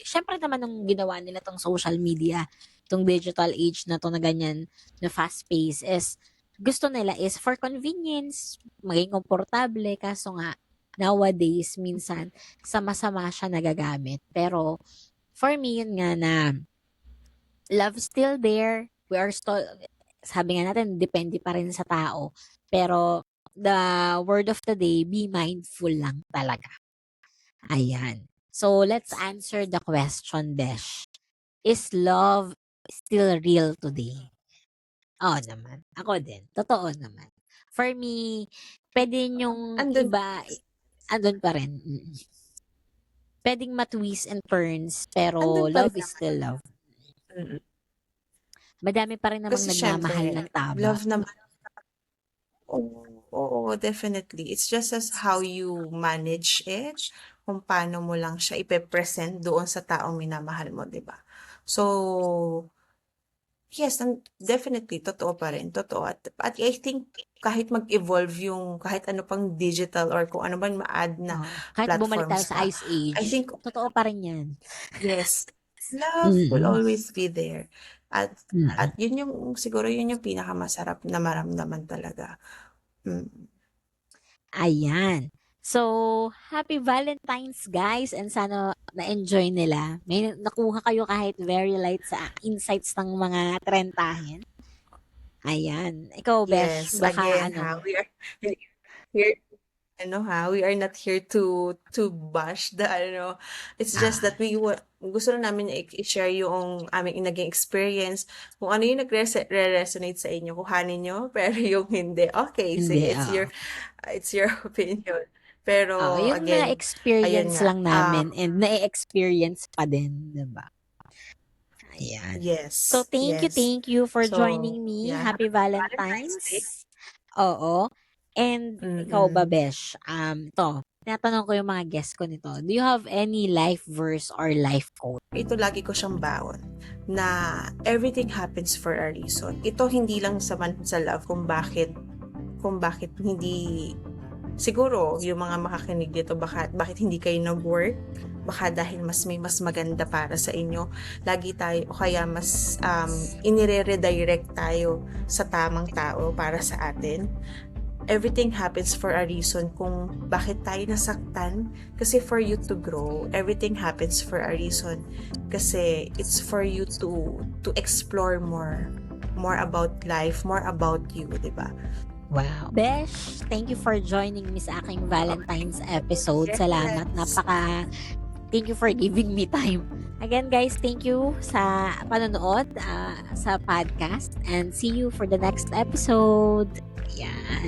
siyempre naman nung ginawa nila 'tong social media, 'tong digital age na 'to na ganyan, na fast pace is gusto nila is for convenience, maging komportable, kaso nga nowadays minsan sa masama siya nagagamit. Pero for me yun nga na love is still there. We are still, sabi nga natin, depende pa rin sa tao. Pero the word of the day, be mindful lang talaga. Ayan. So, let's answer the question, Besh. Is love still real today? Oo naman. Ako din. Totoo naman. For me, pwede yung andun iba, andun pa rin. Mm. Pwedeng matwist and turns, pero andun pa rin love is naman, still love. mm. Madami pa rin namang Kasi nagmamahal siyempre ng taba. love naman. Oo, definitely. It's just as how you manage it, kung paano mo lang siya ipe-present doon sa taong minamahal mo, 'di ba? So, yes, definitely totoo pa rin, totoo at I think kahit mag-evolve yung kahit ano pang digital or kung ano man ma-add na Oo, kahit bumalik tayo platforms sa pa, Ice I Age, think totoo pa rin 'yan. yes, love will Mm, always be there at mm. yun yung siguro yun yung pinakamasarap na maramdaman talaga. Mm. Ayan. So, happy Valentine's, guys, and sana na-enjoy nila. May nakuha kayo kahit very light sa insights ng mga trentahin. Ayan. Ikaw, Besh, Yes, baka again ano, we are here we are not here to bash the it's just ah, that gusto lang namin i-share yung aming naging experience. Kung ano yung resonate sa inyo, kuhanin niyo, pero yung hindi, okay, hindi, sige, oo. it's your opinion. Oo, Pero yung again, ayun na-experience nga, lang namin and na-experience pa din, 'di ba? Ayan. So, yes. thank you for So, joining me. yeah, Happy happy Valentine's Day. Valentine's. Oo. And ikaw ba, Mm. Besh? Ito, tinatanong ko yung mga guests ko nito. Do you have any life verse or life quote? Ito lagi ko siyang baon na everything happens for a reason. Ito hindi lang sa love kung bakit hindi siguro yung mga makakinig dito bakit hindi kayo nag-work, baka dahil may mas maganda para sa inyo. Lagi tayo o kaya mas inire-redirect tayo sa tamang tao para sa atin. Everything happens for a reason kung bakit tayo nasaktan, kasi for you to grow. Everything happens for a reason kasi it's for you to explore more about life, more about you, di ba? Wow. Besh, thank you for joining me sa aking Valentine's episode. Yes. Salamat. Thank you for giving me time. Again, guys, thank you sa panonood sa podcast and see you for the next episode. Yan.